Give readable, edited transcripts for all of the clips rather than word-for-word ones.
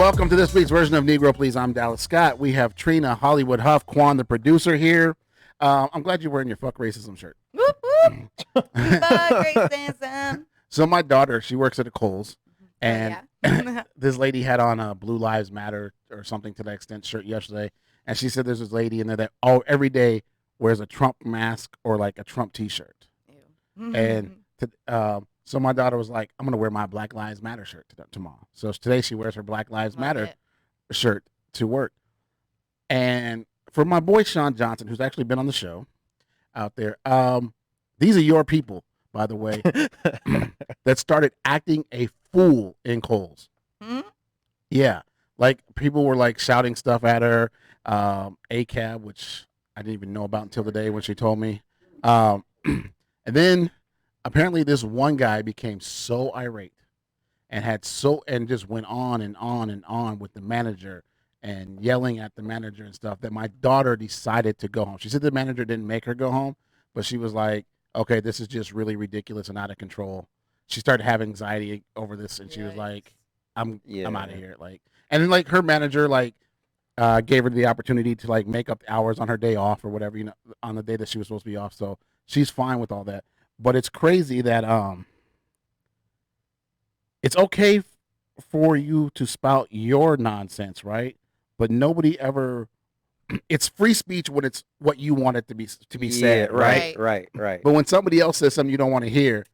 Welcome to this week's version of Negro Please. I'm Dallas Scott. We have Trina, Hollywood Huff, Quan, the producer here. I'm glad you're wearing your fuck racism shirt. Whoop, whoop. Fuck racism. So my daughter, she works at a Kohl's, and this lady had on a Blue Lives Matter or something to that extent shirt yesterday, and she said there's this lady in there that every day wears a Trump mask or like a Trump T-shirt. And so my daughter was like, I'm going to wear my Black Lives Matter shirt tomorrow. So today she wears her Black Lives Matter shirt to work. And for my boy Sean Johnson, who's actually been on the show out there, these are your people, by the way, that started acting a fool in Kohl's. Mm-hmm. Yeah. Like people were like shouting stuff at her, ACAB, which I didn't even know about until the day when she told me. And then apparently this one guy became so irate and just went on and on and on with the manager and yelling at the manager and stuff that my daughter decided to go home. She said the manager didn't make her go home, but she was like, okay, this is just really ridiculous and out of control. She started having anxiety over this, and she was like, I'm out of here. Like, and then like her manager gave her the opportunity to like make up hours on her day off or whatever, on the day that she was supposed to be off. So she's fine with all that. But it's crazy that it's okay for you to spout your nonsense, right? But nobody ever. It's free speech when it's what you want it to be said, right? Right. But when somebody else says something you don't want to hear,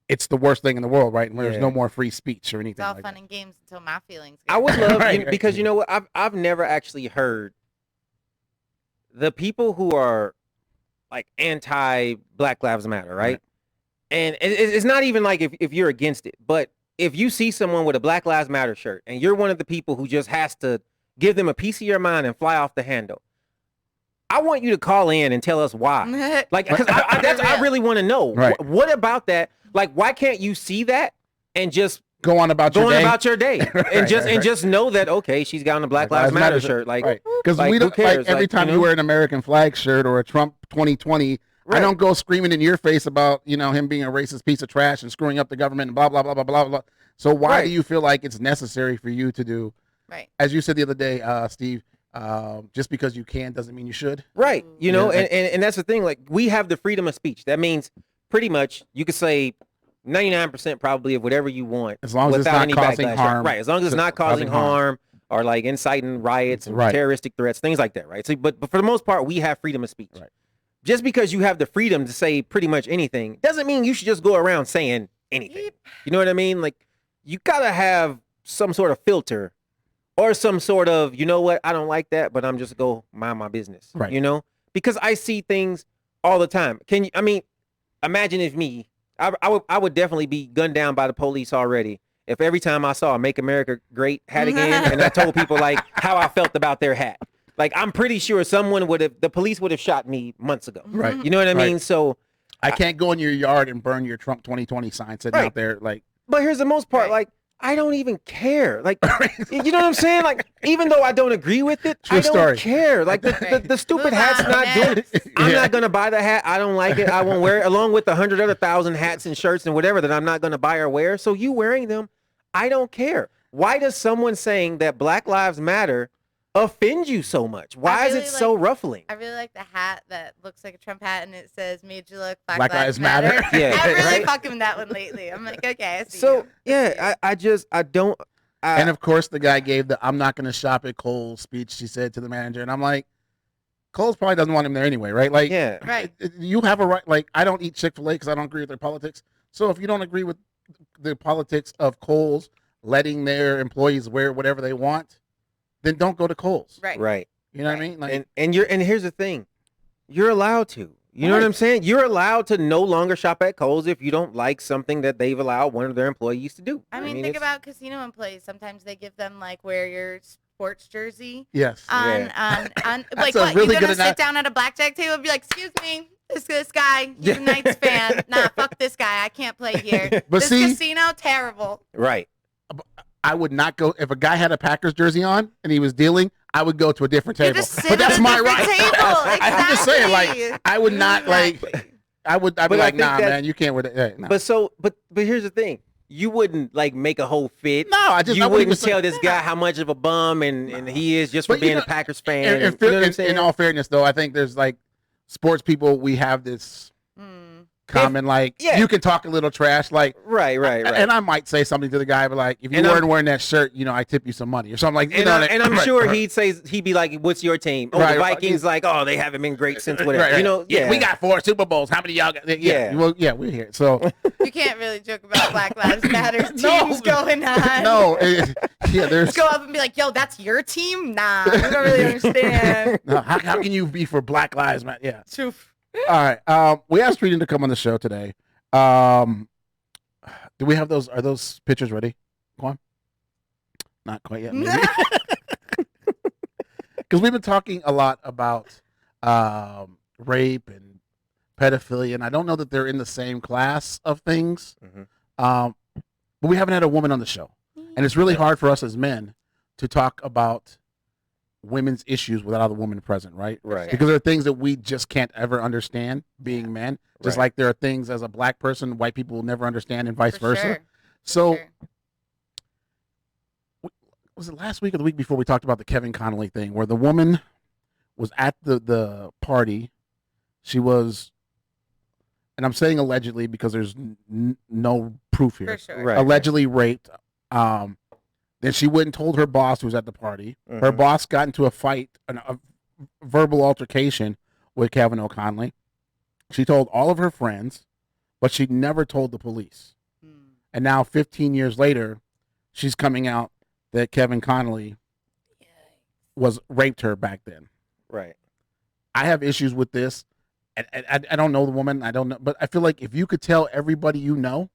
it's the worst thing in the world, right? And there's no more free speech or anything. It's all like fun that. and games until my feelings. I would love because you know what? I've never actually heard the people who are like anti Black Lives Matter, right? And it's not even like if you're against it, but if you see someone with a Black Lives Matter shirt and you're one of the people who just has to give them a piece of your mind and fly off the handle, I want you to call in and tell us why. Like, because I really want to know. Right. What about that? Like, why can't you see that and just go on about your day and just know that, okay, she's got on a Black Lives Matter shirt. Like, because we don't, like, every time you wear an American flag shirt or a Trump 2020, I don't go screaming in your face about, him being a racist piece of trash and screwing up the government and blah, blah, blah, blah, blah, blah. So why do you feel like it's necessary for you to do, as you said the other day, Steve, just because you can doesn't mean you should? Right. And that's the thing. Like, we have the freedom of speech. That means pretty much you could say 99% probably of whatever you want. As long as it's not causing harm. Right. As long as it's not causing harm or like inciting riots and terroristic threats, things like that. Right. So, but for the most part, we have freedom of speech. Right. Just because you have the freedom to say pretty much anything doesn't mean you should just go around saying anything. You know what I mean? Like, you got to have some sort of filter or some sort of, you know what, I don't like that, but I'm just go mind my business. Right. Because I see things all the time. Imagine if me, I would definitely be gunned down by the police already if every time I saw a Make America Great hat again and I told people like how I felt about their hat. Like, I'm pretty sure the police would have shot me months ago. Right. You know what I mean? So I can't go in your yard and burn your Trump 2020 sign sitting out there. Like, but here's the most part. Like, I don't even care. Like, you know what I'm saying? Like, even though I don't agree with it, I don't care. Like, the stupid hat's not doing it. I'm not going to buy the hat. I don't like it. I won't wear it, along with 100 other thousand hats and shirts and whatever that I'm not going to buy or wear. So you wearing them, I don't care. Why does someone saying that Black Lives Matter offend you so much? Why is it so ruffling? I really like the hat that looks like a Trump hat and it says "Made you look Black Lives Matter." Yeah, I'm really fucking with that one lately. I'm like, okay, I see. So I don't. And of course, the guy gave the "I'm not going to shop at Kohl's" speech. She said to the manager, and I'm like, Kohl's probably doesn't want him there anyway, right? Like, you have a right. Like, I don't eat Chick-fil-A because I don't agree with their politics. So if you don't agree with the politics of Kohl's letting their employees wear whatever they want, then don't go to Kohl's. Right. You know what I mean? Like, and here's the thing. You're allowed to. You know what I'm saying? You're allowed to no longer shop at Kohl's if you don't like something that they've allowed one of their employees to do. I mean think about casino employees. Sometimes they give them like wear your sports jersey. Yes. On like what? You're gonna sit down at a blackjack table and be like, excuse me, this guy, he's a Knights fan. Nah, fuck this guy. I can't play here. But this casino, terrible. Right. I would not go if a guy had a Packers jersey on and he was dealing. I would go to a different table. But that's my right. Exactly. I'm just saying, like, I would not like. I'd be like, nah, man, you can't wear that. No. But here's the thing. you wouldn't like make a whole fit. No, I wouldn't tell this guy how much of a bum and he is just for being a Packers fan. In all fairness, though, I think there's like sports people. We have this common you can talk a little trash, like right. And I might say something to the guy, but like if you weren't wearing that shirt, I tip you some money or something like. And I'm sure he'd be like, "What's your team?" Oh, the Vikings. Like, oh, they haven't been great since whatever. We got 4 Super Bowls. How many y'all got? We're here. So you can't really joke about Black Lives Matter teams going on. No, there's go up and be like, "Yo, that's your team." Nah, we don't really understand. No, how can you be for Black Lives Matter? Yeah. Truth. All right. We asked Trina to come on the show today. Do we have those? Are those pictures ready? Go on. Not quite yet. Maybe. Because we've been talking a lot about rape and pedophilia, and I don't know that they're in the same class of things. But we haven't had a woman on the show, and it's really hard for us as men to talk about women's issues without a woman present, right? Right. Because there are things that we just can't ever understand being men. Just like there are things as a black person, white people will never understand and vice versa. Sure. So was it last week or the week before we talked about the Kevin Connolly thing where the woman was at the party. She was, and I'm saying allegedly because there's no proof here. For sure. Right. Allegedly raped. Then she went and told her boss who was at the party. Her boss got into a fight, a verbal altercation with Kevin O'Connolly. She told all of her friends, but she never told the police. And now 15 years later, she's coming out that Kevin Connolly raped her back then. Right. I have issues with this. I don't know the woman. I don't know. But I feel like if you could tell everybody you know,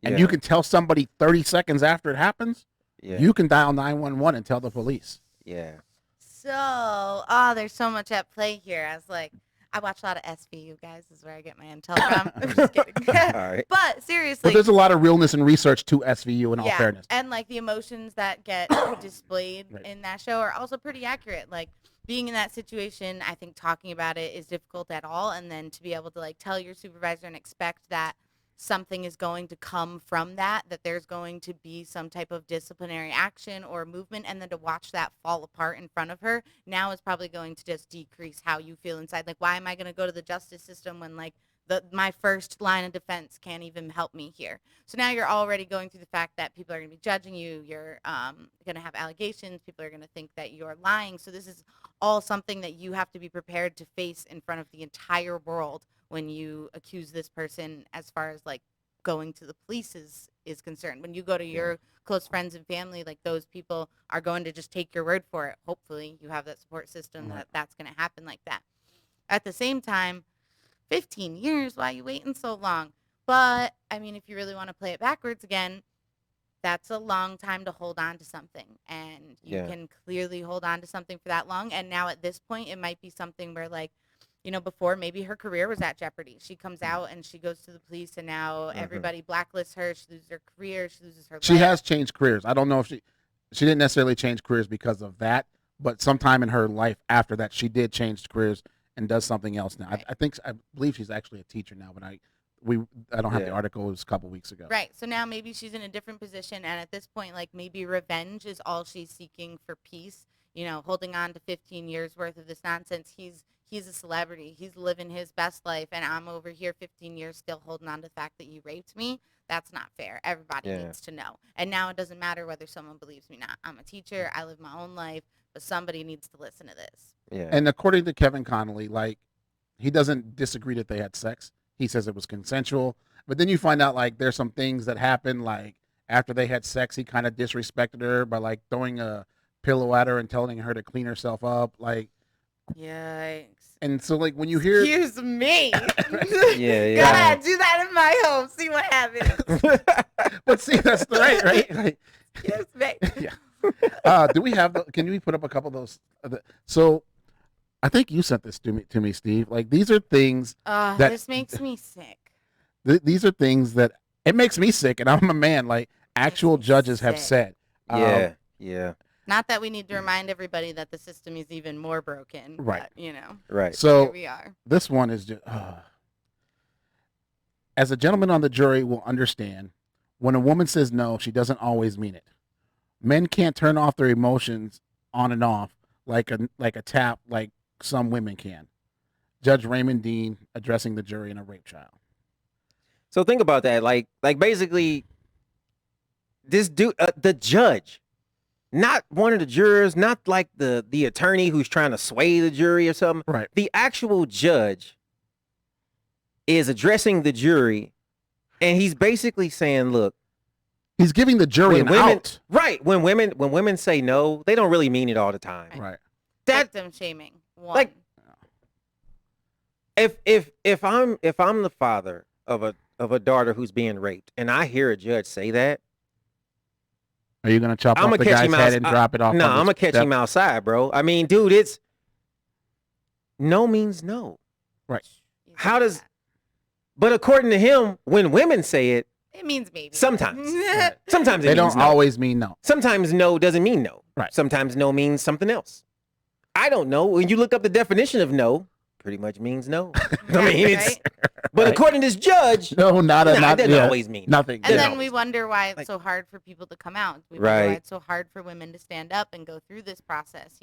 and you can tell somebody 30 seconds after it happens, you can dial 911 and tell the police. Yeah. So, there's so much at play here. I watch a lot of SVU, guys. This is where I get my intel from. I'm just kidding. All right. But seriously. But there's a lot of realness and research to SVU in all fairness. And like the emotions that get displayed in that show are also pretty accurate. Like being in that situation, I think talking about it is difficult at all. And then to be able to like tell your supervisor and expect that something is going to come from that there's going to be some type of disciplinary action or movement, and then to watch that fall apart in front of her now is probably going to just decrease how you feel inside. Like, why am I going to go to the justice system when like my first line of defense can't even help me here? So now you're already going through the fact that people are going to be judging you. You're going to have allegations. People are going to think that you're lying. So this is all something that you have to be prepared to face in front of the entire world when you accuse this person, as far as like going to the police is concerned. When you go to your close friends and family, like those people are going to just take your word for it. Hopefully you have that support system that's going to happen like that. At the same time, 15 years, why are you waiting so long? But I mean, if you really want to play it backwards again, that's a long time to hold on to something, and you can clearly hold on to something for that long. And now at this point, it might be something where like, before maybe her career was at jeopardy. She comes out and she goes to the police, and now everybody blacklists her. She loses her career. She loses her life. She has changed careers. I don't know if she didn't necessarily change careers because of that, but sometime in her life after that, she did change careers and does something else now. Right. I believe she's actually a teacher now, but I don't have the article. It was a couple weeks ago. Right. So now maybe she's in a different position, and at this point, like maybe revenge is all she's seeking for peace. Holding on to 15 years worth of this nonsense. He's a celebrity. He's living his best life, and I'm over here 15 years still holding on to the fact that you raped me. That's not fair. Everybody needs to know. And now it doesn't matter whether someone believes me or not. I'm a teacher. I live my own life, but somebody needs to listen to this. Yeah. And according to Kevin Connolly, like, he doesn't disagree that they had sex. He says it was consensual. But then you find out, like, there's some things that happened, like, after they had sex, he kind of disrespected her by, like, throwing a pillow at her and telling her to clean herself up. Like, yikes. And so, like, when you hear... Excuse me. Yeah. Go ahead, do that in my home. See what happens. But see, that's the right? Like, yes, mate. Yeah. Do we have... Can you put up a couple of those? So, I think you sent this to me, Steve. Like, these are things that... This makes me sick. These are things that... It makes me sick, and I'm a man. Like, actual judges have said. Yeah. Not that we need to remind everybody that the system is even more broken. Right. But, Right. So here we are. This one is just... as a gentleman on the jury will understand, When a woman says no, she doesn't always mean it. Men can't turn off their emotions on and off like a tap like some women can. Judge Raymond Dean addressing the jury in a rape trial. So think about that. Like basically, this dude, the judge, not one of the jurors, not like the attorney who's trying to sway the jury or something. Right. The actual judge is addressing the jury, and he's basically saying, "Look." He's giving the jury an out. Right. When women say no, they don't really mean it all the time. Right. Victim shaming. One. Like, if I'm the father of a daughter who's being raped, and I hear a judge say that, are you gonna chop off the guy's head and drop it off? No, I'm gonna catch him outside, bro. I mean, dude, it's no means no. Right. How does? But according to him, when women say it, it means maybe. Sometimes. Sometimes they don't always mean no. Sometimes no doesn't mean no. Right. Sometimes no means something else. I don't know. When you look up the definition of no, pretty much means no. I mean, it's. But according to this judge, no, it doesn't always mean nothing. And then we wonder why it's so hard for people to come out. We wonder why it's so hard for women to stand up and go through this process.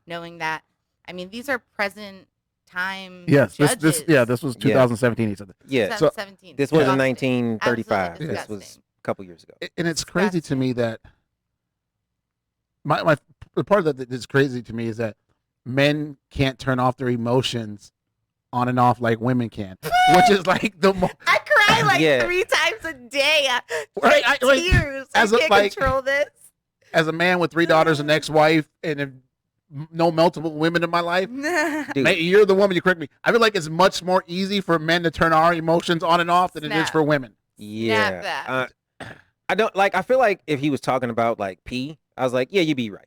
Knowing that. I mean, these are present time. Yes, judges. this was 2017. He said that. Yeah, so 2017. This was in 1935. This was a couple years ago. And it's crazy to me that the part that is crazy to me is that men can't turn off their emotions on and off like women can, which is like the most. I cry like 3 times a day. Right, tears. I can't control this. As a man with 3 daughters, an ex-wife, and no multiple women in my life. Dude. You're the woman. You correct me. I feel like it's much more easy for men to turn our emotions on and off than it is for women. Yeah, I don't like. I feel like if he was talking about like pee, I was like, yeah, you be right.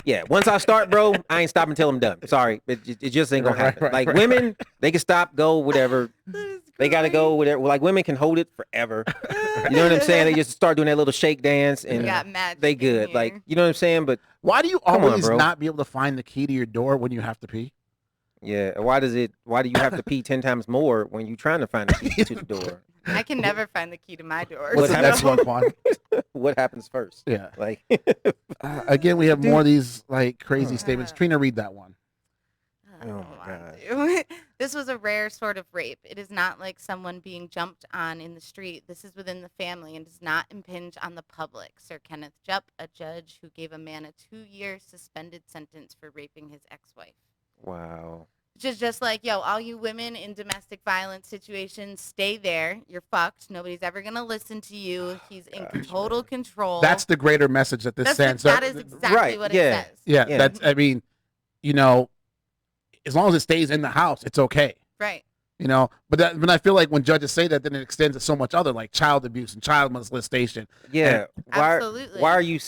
Yeah, once I start, bro, I ain't stopping until I'm done. Sorry, it just ain't gonna happen. Like women, they can stop, go, whatever. They gotta go, whatever. Like women can hold it forever. You know what I'm saying? They just start doing that little shake dance, and they good. Like, you know what I'm saying? But why do you always not be able to find the key to your door when you have to pee? Yeah, why do you have to pee 10 times more when you're trying to find the key to the door? I can never find the key to my door. What's the next one, Quan? What happens first? Yeah. Like again, we have more of these like crazy statements. Trina, read that one. Oh my God. This was a rare sort of rape. It is not like someone being jumped on in the street. This is within the family and does not impinge on the public. Sir Kenneth Jupp, a judge who gave a man a 2-year suspended sentence for raping his ex-wife. Wow. Just like, yo, all you women in domestic violence situations, stay there. You're fucked. Nobody's ever going to listen to you. He's in total control. That's the greater message that this sends. That is exactly what it says. Yeah, that's, I mean, as long as it stays in the house, it's okay. Right. But I feel like when judges say that, then it extends to so much other, like child abuse and child molestation. Yeah. Absolutely. Why are you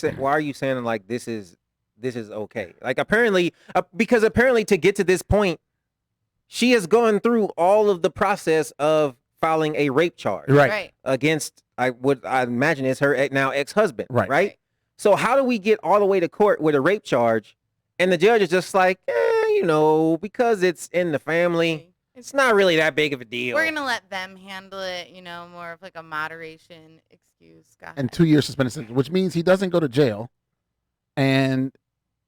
saying like this is okay? Like apparently, because apparently to get to this point, she has gone through all of the process of filing a rape charge against I imagine it's her now ex-husband. Right. So how do we get all the way to court with a rape charge, and the judge is just like, because it's in the family, it's not really that big of a deal. We're gonna let them handle it. More of like a moderation excuse. And 2-year suspended sentence, which means he doesn't go to jail, and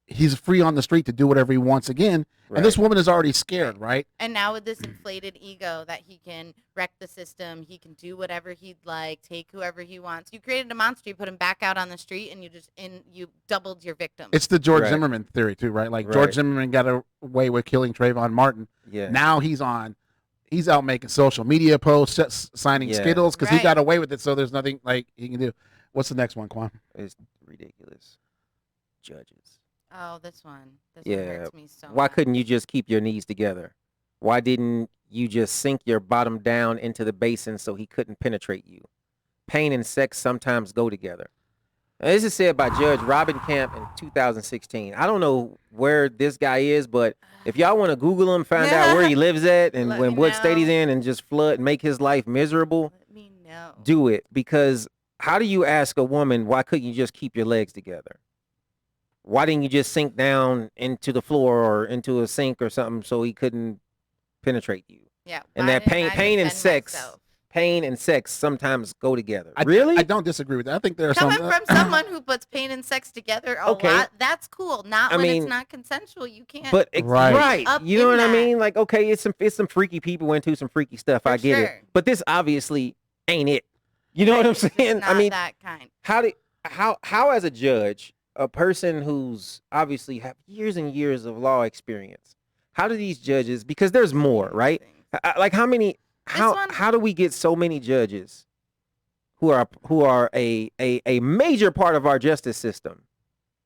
he's free on the street to do whatever he wants again. Right. And this woman is already scared, right? And now with this inflated ego that he can wreck the system, he can do whatever he'd like, take whoever he wants. You created a monster, you put him back out on the street, and you doubled your victim. It's the George Zimmerman theory too, right? Like George Zimmerman got away with killing Trayvon Martin. Yeah. Now he's out making social media posts, signing Skittles because he got away with it. So there's nothing like he can do. What's the next one, Quan? It's ridiculous. Judges. Oh, this one. This one hurts me so Why much. couldn't you just keep your knees together? Why didn't you just sink your bottom down into the basin so he couldn't penetrate you? Pain and sex sometimes go together. This is said by Judge Robin Camp in 2016. I don't know where this guy is, but if y'all want to Google him, find out where he lives at and what state he's in, and just flood and make his life miserable, let me know. Do it. Because how do you ask a woman, why couldn't you just keep your legs together? Why didn't you just sink down into the floor or into a sink or something so he couldn't penetrate you? Yeah. And that pain and sex. pain and sex sometimes go together. I don't disagree with that. I think there are coming from someone who puts pain and sex together a lot. That's cool. Not when it's not consensual. You can't. But right. You know what I mean? Like, okay, it's some freaky people into some freaky stuff. I get it. But this obviously ain't it. You know what I'm saying? I mean, that kind. How as a judge, a person who's obviously have years and years of law experience, how do these judges? Because there's more, right? Like how many? How do we get so many judges who are a major part of our justice system,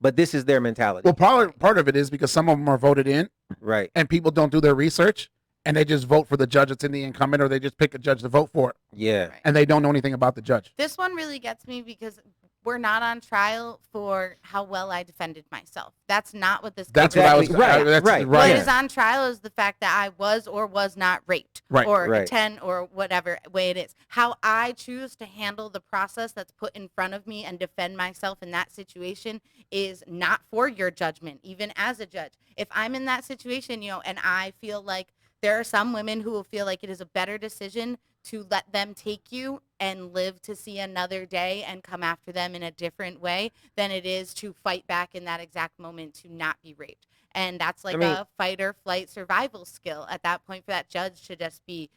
but this is their mentality? Well, part of it is because some of them are voted in, right? And people don't do their research, and they just vote for the judge that's in the incumbent, or they just pick a judge to vote for it. Yeah, right. And they don't know anything about the judge. This one really gets me because we're not on trial for how well I defended myself. That's not what this. That's what I was right. What is on trial is the fact that I was or was not raped, or 10 or whatever way it is. How I choose to handle the process that's put in front of me and defend myself in that situation is not for your judgment, even as a judge. If I'm in that situation, and I feel like there are some women who will feel like it is a better decision to let them take you and live to see another day and come after them in a different way than it is to fight back in that exact moment to not be raped. And that's like a fight or flight survival skill at that point for that judge to just be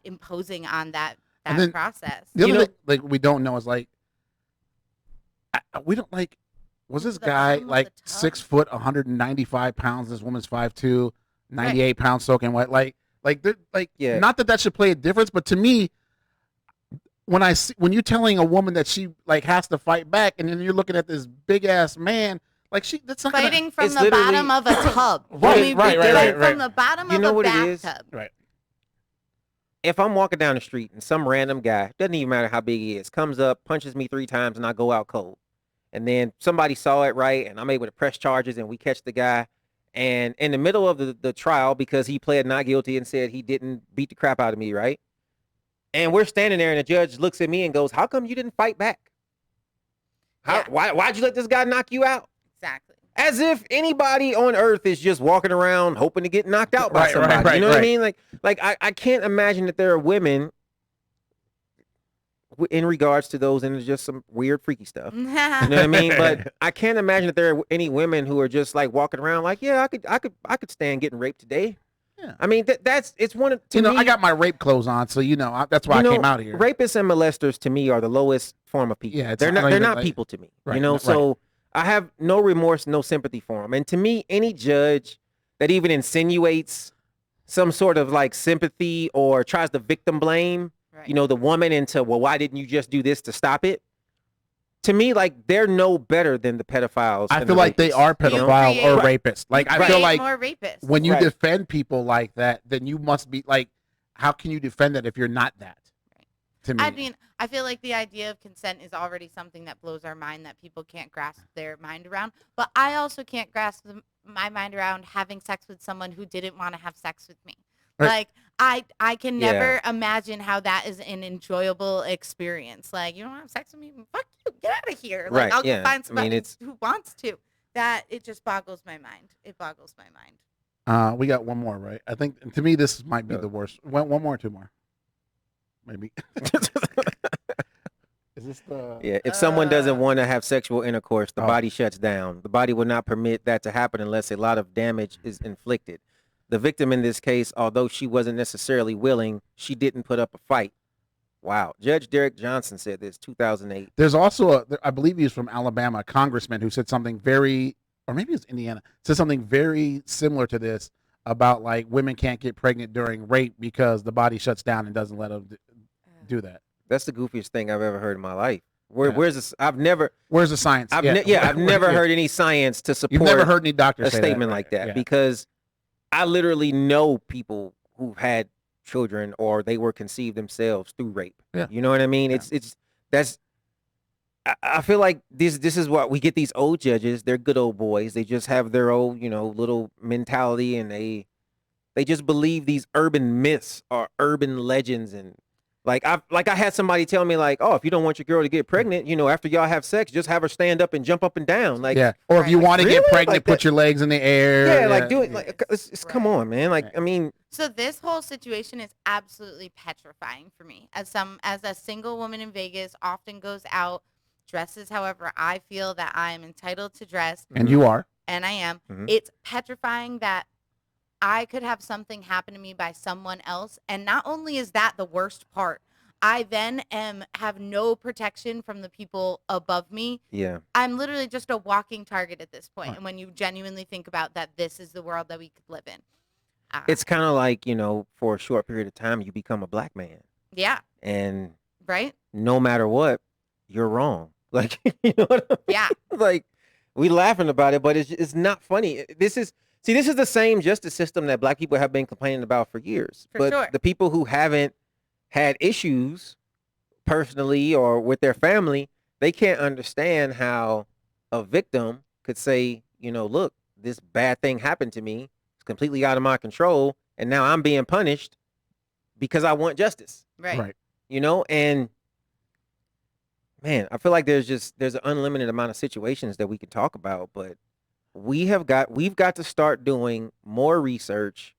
imposing on that process. The other thing, like, we don't know is like, we don't like, was this guy like 6 foot, 195 pounds? This woman's 5'2", 98 pounds soaking wet. Not that should play a difference, but to me, when you're telling a woman that she like has to fight back, and then you're looking at this big ass man, like that's not fighting from the bottom of a tub. Right. From the bottom of a bathtub. Right. If I'm walking down the street and some random guy, doesn't even matter how big he is, comes up, punches me 3 times, and I go out cold, and then somebody saw it, right, and I'm able to press charges, and we catch the guy. And in the middle of the trial, because he pled not guilty and said he didn't beat the crap out of me, right? And we're standing there, and the judge looks at me and goes, "How come you didn't fight back? Why'd you let this guy knock you out?" Exactly. As if anybody on earth is just walking around hoping to get knocked out by somebody. You know what I mean? Like I can't imagine that there are women in regards to those, and it's just some weird freaky stuff. You know what I mean? But I can't imagine that there are any women who are just like walking around like, yeah, I could stand getting raped today. Yeah. I mean, it's one of me, I got my rape clothes on, so that's why I came out here. Rapists and molesters to me are the lowest form of people. Yeah, they're not people to me. Right, so I have no remorse, no sympathy for them. And to me, any judge that even insinuates some sort of like sympathy or tries to victim blame, the woman into, well, why didn't you just do this to stop it? To me, like, they're no better than the pedophiles. I feel like they are pedophile or rapists. Like, I feel like more rapists. When you defend people like that, then you must be like, how can you defend that if you're not that? Right. To me, I mean, I feel like the idea of consent is already something that blows our mind that people can't grasp their mind around. But I also can't grasp my mind around having sex with someone who didn't want to have sex with me. Right. Like, I can never imagine how that is an enjoyable experience. Like, you don't have sex with me? Fuck you. Get out of here. Like, I'll go find somebody who wants to. That, it just boggles my mind. It boggles my mind. We got one more, right? I think, to me, this might be the worst. One more or 2 more? Maybe. Is this the... Yeah, if someone doesn't want to have sexual intercourse, the body shuts down. The body will not permit that to happen unless a lot of damage is inflicted. The victim in this case, although she wasn't necessarily willing, she didn't put up a fight. Wow. Judge Derek Johnson said this, 2008. There's also, I believe he's from Alabama, a congressman who said something or maybe it's Indiana, said something very similar to this about, like, women can't get pregnant during rape because the body shuts down and doesn't let them do that. That's the goofiest thing I've ever heard in my life. Where's the science? I've never heard any science to support. You've never heard any doctor say statement like that because I literally know people who've had children or they were conceived themselves through rape. Yeah. You know what I mean? Yeah. I feel like this is what we get these old judges. They're good old boys. They just have their old, little mentality, and they just believe these urban myths or urban legends, and Like I had somebody tell me like, oh, if you don't want your girl to get pregnant, after y'all have sex, just have her stand up and jump up and down. Like, yeah. Or if you want to get pregnant, like put your legs in the air. Yeah, like do it. Like, come on, man. Like, I mean. So this whole situation is absolutely petrifying for me. As a single woman in Vegas, often goes out, dresses however I feel that I am entitled to dress. And you are. And I am. Mm-hmm. It's petrifying that I could have something happen to me by someone else. And not only is that the worst part, I then have no protection from the people above me. Yeah. I'm literally just a walking target at this point. Right. And when you genuinely think about that, this is the world that we could live in. It's kind of like, for a short period of time, you become a black man. Yeah. And right. No matter what, you're wrong. Like, you know what I mean? Yeah. Like, we laughing about it, but it's not funny. This is the same justice system that black people have been complaining about for years. For sure. The people who haven't had issues personally or with their family, they can't understand how a victim could say, look, this bad thing happened to me. It's completely out of my control. And now I'm being punished because I want justice. Right. And man, I feel like there's an unlimited amount of situations that we could talk about, but we've got to start doing more research,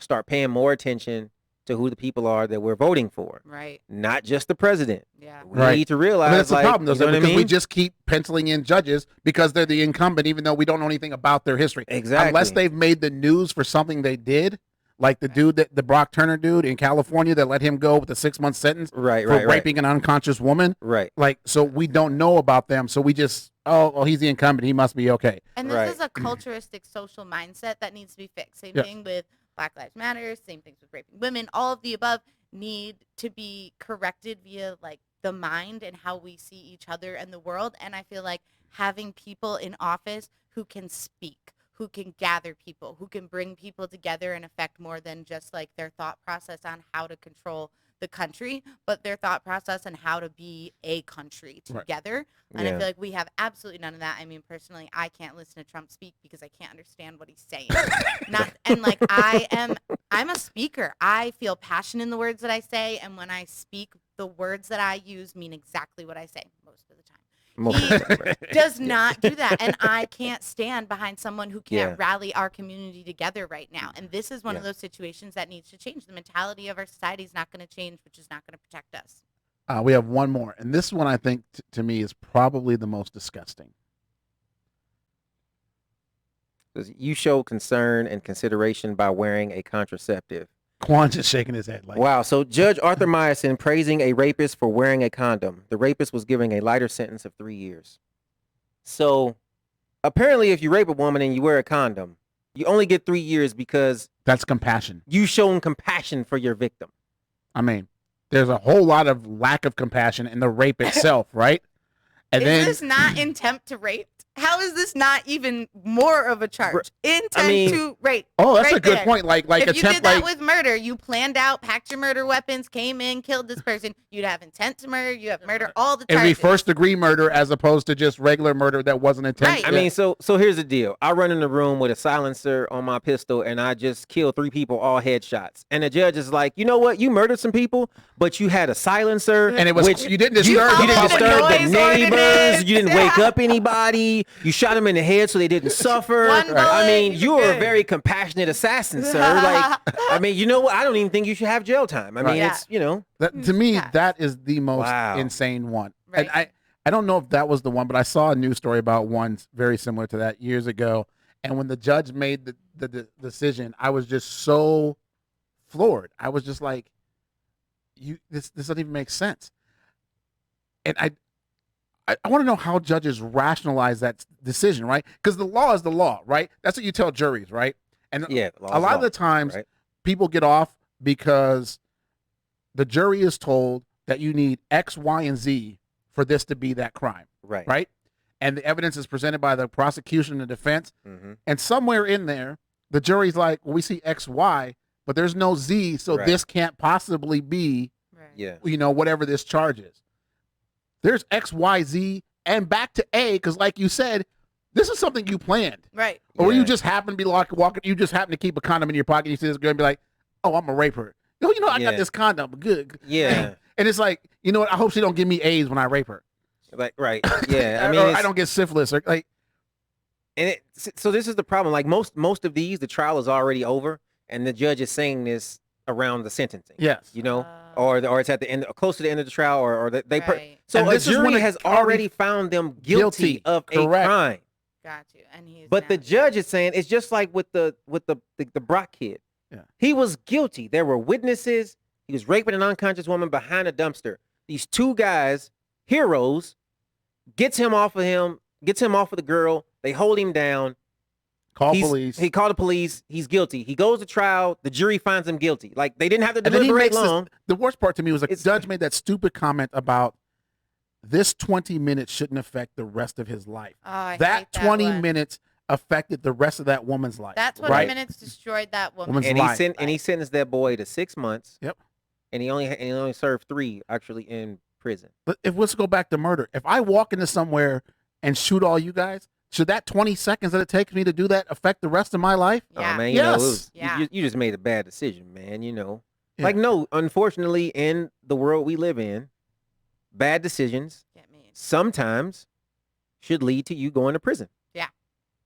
start paying more attention to who the people are that we're voting for. Right. Not just the president. Yeah. We need to realize that's the problem, though, because we just keep penciling in judges because they're the incumbent, even though we don't know anything about their history. Exactly. Unless they've made the news for something they did. Like the dude the Brock Turner dude in California that let him go with a 6-month sentence for raping an unconscious woman. Right. Like, so we don't know about them. So we just, he's the incumbent. He must be okay. And this is a culturistic social mindset that needs to be fixed. Same thing with Black Lives Matter. Same things with raping women. All of the above need to be corrected via like the mind and how we see each other and the world. And I feel like having people in office who can speak, who can gather people, who can bring people together and affect more than just like their thought process on how to control the country, but their thought process on how to be a country together. Right. And I feel like we have absolutely none of that. I mean, personally, I can't listen to Trump speak because I can't understand what he's saying. I'm a speaker. I feel passion in the words that I say. And when I speak, the words that I use mean exactly what I say most of the time. He does not do that. And I can't stand behind someone who can't rally our community together right now. And this is one of those situations that needs to change. The mentality of our society is not going to change, which is not going to protect us. We have one more. And this one, I think, to me, is probably the most disgusting. You show concern and consideration by wearing a contraceptive. Quan just shaking his head. Wow. So Judge Arthur Myosin praising a rapist for wearing a condom. The rapist was given a lighter sentence of 3 years. So apparently if you rape a woman and you wear a condom, you only get 3 years because... That's compassion. You shown compassion for your victim. I mean, there's a whole lot of lack of compassion in the rape itself, right? And is this not intent to rape? How is this not even more of a charge? Intent to rape. Oh, that's a good point. Like if you did that with murder, you planned out, packed your murder weapons, came in, killed this person. You'd have intent to murder. You have murder, all the charges. It'd be first degree murder as opposed to just regular murder that wasn't intended. Right. I mean, so here's the deal. I run in the room with a silencer on my pistol, and I just killed 3 people, all headshots. And the judge is like, you know what? You murdered some people, but you had a silencer, and it was you didn't disturb the neighbors. You didn't wake up anybody. You shot them in the head so they didn't suffer. I mean, you are a very compassionate assassin, sir. Like, I mean, you know what? I don't even think you should have jail time. I mean, it's, That, to me, that is the most insane one. Right. And I don't know if that was the one, but I saw a news story about one very similar to that years ago. And when the judge made the decision, I was just so floored. I was just like, this doesn't even make sense. And I want to know how judges rationalize that decision, right? Because the law is the law, right? That's what you tell juries, right? And a lot of the times people get off because the jury is told that you need X, Y, and Z for this to be that crime, right? And the evidence is presented by the prosecution and defense. Mm-hmm. And somewhere in there, the jury's like, well, we see X, Y, but there's no Z, so this can't possibly be, whatever this charge is. There's X, Y, Z, and back to A, because like you said, this is something you planned. Right. Or you just happen to be walking, you just happen to keep a condom in your pocket, you see this girl and be like, oh, I'm going to rape her. Oh, I got this condom. Good. Yeah. And it's like, you know what? I hope she don't give me AIDS when I rape her. Like, right. Yeah. I mean, or I don't get syphilis or like. And so this is the problem. Like most of these, the trial is already over, and the judge is saying this around the sentencing. Yes. Or it's at the end, close to the end of the trial, or they. Right. So a jury has already found them guilty of a crime. Got you. And but the judge is saying it's just like with the Brock kid. Yeah. He was guilty. There were witnesses. He was raping an unconscious woman behind a dumpster. These two guys, heroes, gets him off of the girl. They hold him down. Police. He called the police. He's guilty. He goes to trial. The jury finds him guilty. Like, they didn't have to deliberate long. The worst part to me was the judge made that stupid comment about this 20 minutes shouldn't affect the rest of his life. Oh, that 20 minutes affected the rest of that woman's life. That 20 minutes destroyed that woman's life. And he sentenced that boy to 6 months. Yep. And he only served 3 actually in prison. But let's go back to murder. If I walk into somewhere and shoot all you guys, should that 20 seconds that it takes me to do that affect the rest of my life? Yeah. Oh, man, you just made a bad decision, man. Yeah. Like, no, unfortunately, in the world we live in, bad decisions sometimes should lead to you going to prison. Yeah.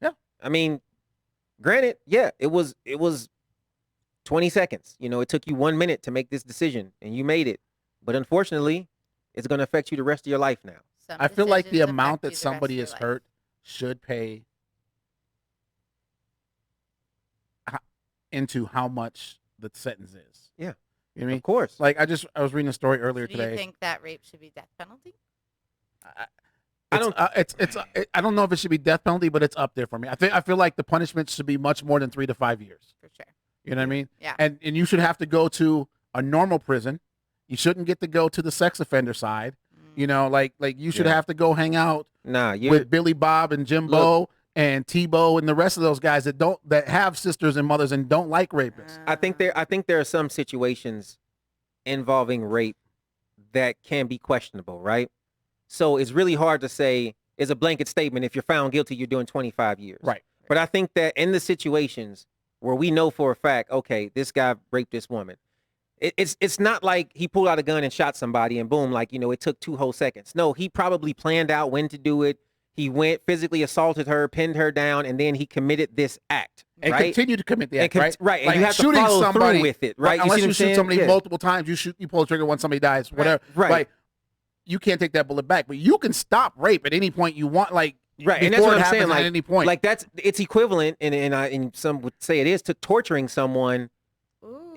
Yeah. I mean, granted, yeah, it was 20 seconds. It took you 1 minute to make this decision, and you made it. But unfortunately, it's going to affect you the rest of your life now. I feel like the amount that somebody is hurt should pay into how much the sentence is. Yeah. You know what I mean? Of course. Like, I was reading a story earlier today. Do you think that rape should be death penalty? I don't know if it should be death penalty, but it's up there for me. I feel like the punishment should be much more than 3 to 5 years. For sure. You know what I mean? Yeah. And you should have to go to a normal prison. You shouldn't get to go to the sex offender side. Like you should have to go hang out with Billy Bob and Jimbo and Tebow and the rest of those guys that have sisters and mothers and don't like rapists. I think there are some situations involving rape that can be questionable, right? So it's really hard to say it's a blanket statement. If you're found guilty, you're doing 25 years. Right. But I think that in the situations where we know for a fact, okay, this guy raped this woman, it's not like he pulled out a gun and shot somebody and boom, like, it took 2 whole seconds. No, he probably planned out when to do it. He went, physically assaulted her, pinned her down, and then he committed this act. And continue to commit the act, right? Right, and like you have to follow through with it, right? Unless you shoot somebody multiple times, you pull the trigger when somebody dies, whatever. Right. Like, you can't take that bullet back, but you can stop rape at any point you want, like, right, and that's what I'm saying. Like, at any point, like it's equivalent, and some would say it is, to torturing someone.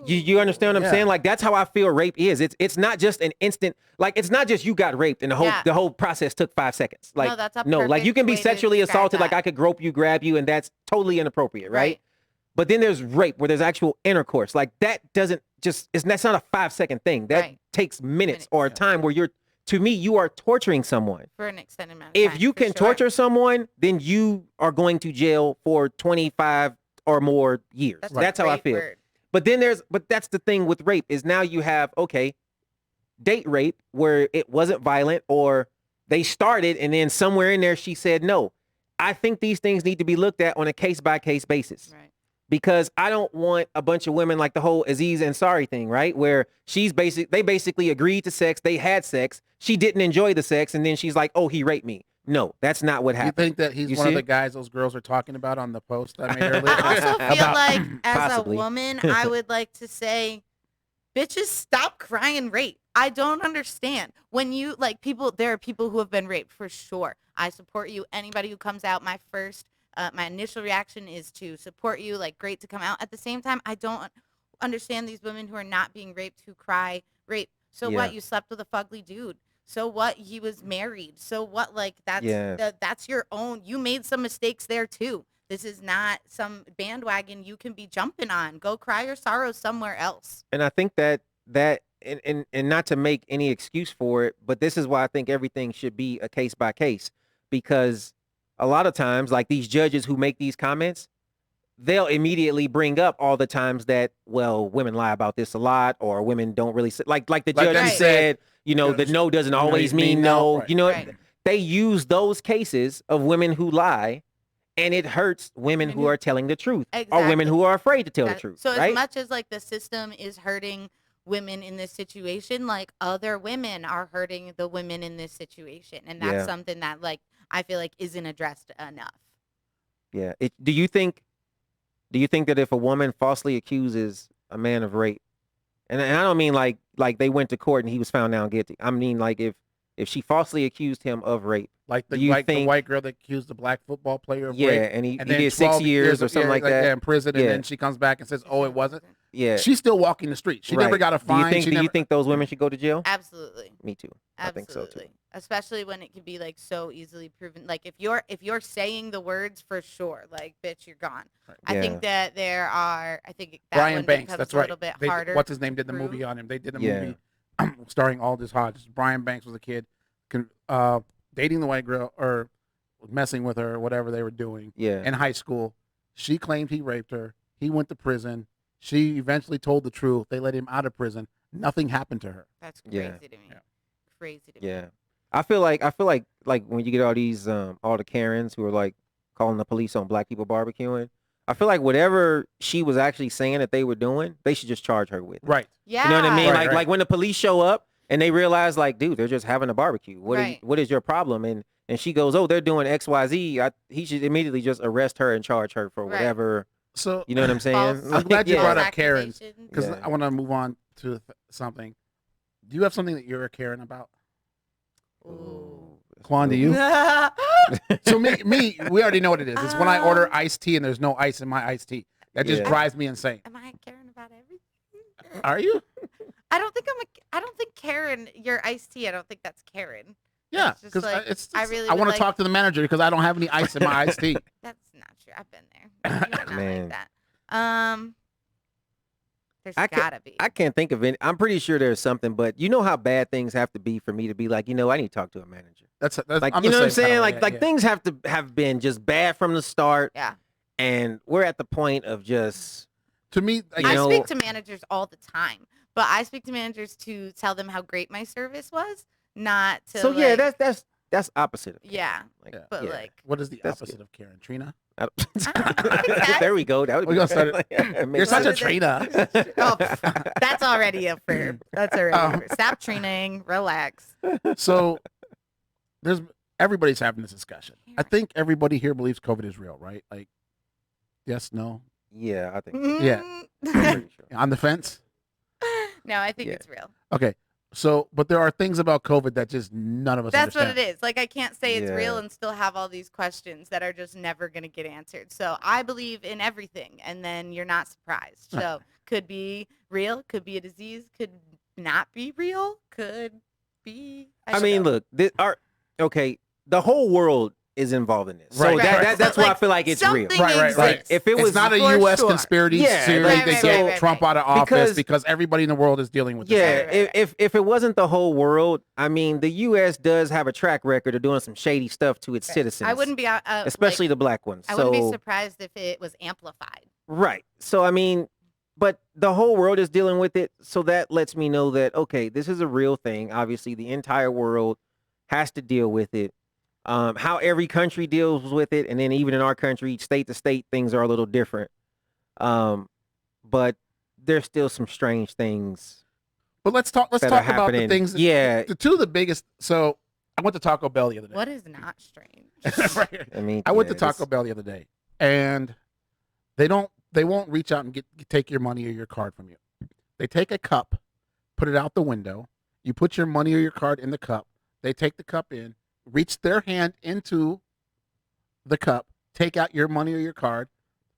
You understand what I'm saying? Like, that's how I feel rape is. It's not just an instant. Like, it's not just you got raped and the whole process took 5 seconds. Like, no, like you can be sexually assaulted. Like, I could grope you, grab you, and that's totally inappropriate, right? But then there's rape where there's actual intercourse. Like, that doesn't that's not a 5-second thing. That takes minutes or a time where to me, you are torturing someone for an extended amount of time. If you can torture someone, then you are going to jail for 25 or more years. That's how I feel. But that's the thing with rape is now you have, date rape where it wasn't violent or they started and then somewhere in there she said no. I think these things need to be looked at on a case-by-case basis. Right. Because I don't want a bunch of women like the whole Aziz Ansari thing, right? Where they basically agreed to sex, they had sex, she didn't enjoy the sex, and then she's like, oh, he raped me. No, that's not what happened. You think that he's one of the guys those girls are talking about on the post I made earlier? I also feel like, as a woman, I would like to say, bitches, stop crying rape. I don't understand. When you, there are people who have been raped, for sure. I support you. Anybody who comes out, my initial reaction is to support you, great to come out. At the same time, I don't understand these women who are not being raped, who cry rape. So what? You slept with a fugly dude. So what? He was married. So what? That's your own. You made some mistakes there too. This is not some bandwagon you can be jumping on. Go cry your sorrows somewhere else. And I think that and not to make any excuse for it, but this is why I think everything should be a case by case, because a lot of times, like these judges who make these comments, they'll immediately bring up all the times that, well, women lie about this a lot, or women don't really say, like the judge who said, that no doesn't always mean no. Right. They use those cases of women who lie, and it hurts women who are telling the truth, or women who are afraid to tell the truth. So right? as much as the system is hurting women in this situation, like other women are hurting the women in this situation. And that's something that like I feel like isn't addressed enough. Yeah. Do you think that if a woman falsely accuses a man of rape, and I don't mean like they went to court and he was found out guilty. I mean like if she falsely accused him of rape, like the white girl that accused the black football player of rape, and he did 6 years or something like that in prison, and then she comes back and says, "Oh, it wasn't." Yeah, she's still walking the street. She never got a fine. Do you think those women should go to jail? Absolutely. Me too. Absolutely. I think so too. Especially when it can be like so easily proven. Like if you're saying the words for sure, like bitch, you're gone. Right. I think that I think that Brian one Banks. That's right. A little bit harder. What's his name did the movie on him? They did a movie starring Aldous Hodge. Brian Banks was a kid dating the white girl or messing with her or whatever they were doing in high school. She claimed he raped her. He went to prison. She eventually told the truth. They let him out of prison. Nothing happened to her. That's crazy to me. Yeah. Crazy to me. Yeah. I feel like when you get all these all the Karens who are like calling the police on black people barbecuing, I feel like whatever she was actually saying that they were doing, they should just charge her with. Right. Yeah. You know what I mean? Right, like when the police show up and they realize like, dude, they're just having a barbecue. What is your problem? And she goes, oh, they're doing XYZ. He should immediately just arrest her and charge her for whatever. So you know what I'm saying? I'm glad you brought up Karens because I want to move on to something. Do you have something that you're a Karen about? Ooh. Quan, do you? So me, we already know what it is. It's when I order iced tea and there's no ice in my iced tea. That just drives me insane. Am I Karen about everything? Are you? I don't think Karen, your iced tea, I don't think that's Karen. Yeah, because I want to talk to the manager because I don't have any ice in my iced tea. That's not true. I've been there. Not like that. There's gotta be. I can't think of any. I'm pretty sure there's something, but you know how bad things have to be for me to be like, I need to talk to a manager. That's like, you know what I'm saying? Like things have to have been just bad from the start. Yeah. And we're at the point of just. To me, I speak to managers all the time, but I speak to managers to tell them how great my service was, not to. So yeah, that's opposite. Yeah. But what is the opposite of Karen? Trina? There we go. We're gonna start it. You're such a Trina. That's already a verb. That's already a verb. Stop training. Relax. So everybody's having this discussion. I think everybody here believes COVID is real, right? Like, yes, no. Yeah, I think. So. Yeah. On the fence. No, I think it's real. Okay. So, but there are things about COVID that just none of us understand. That's what it is. Like, I can't say it's real and still have all these questions that are just never going to get answered. So I believe in everything, and then you're not surprised. So could be real, could be a disease, could not be real, could be. I mean, look, the whole world is involved in this. So that's why I feel like it's real. Right. If it was not a U.S. conspiracy theory to get Trump out of office because everybody in the world is dealing with this. Yeah, if it wasn't the whole world, I mean, the U.S. does have a track record of doing some shady stuff to its citizens. I wouldn't be, especially the black ones. I wouldn't be surprised if it was amplified. Right. So I mean, but the whole world is dealing with it, so that lets me know that this is a real thing. Obviously, the entire world has to deal with it. How every country deals with it, and then even in our country, state to state, things are a little different. But there's still some strange things. But let's talk about the things. The two of the biggest. So I went to Taco Bell the other day. What is not strange? Right. I mean, I went to Taco Bell the other day, and they won't reach out and take your money or your card from you. They take a cup, put it out the window. You put your money or your card in the cup. They take the cup in. Reach their hand into the cup, take out your money or your card,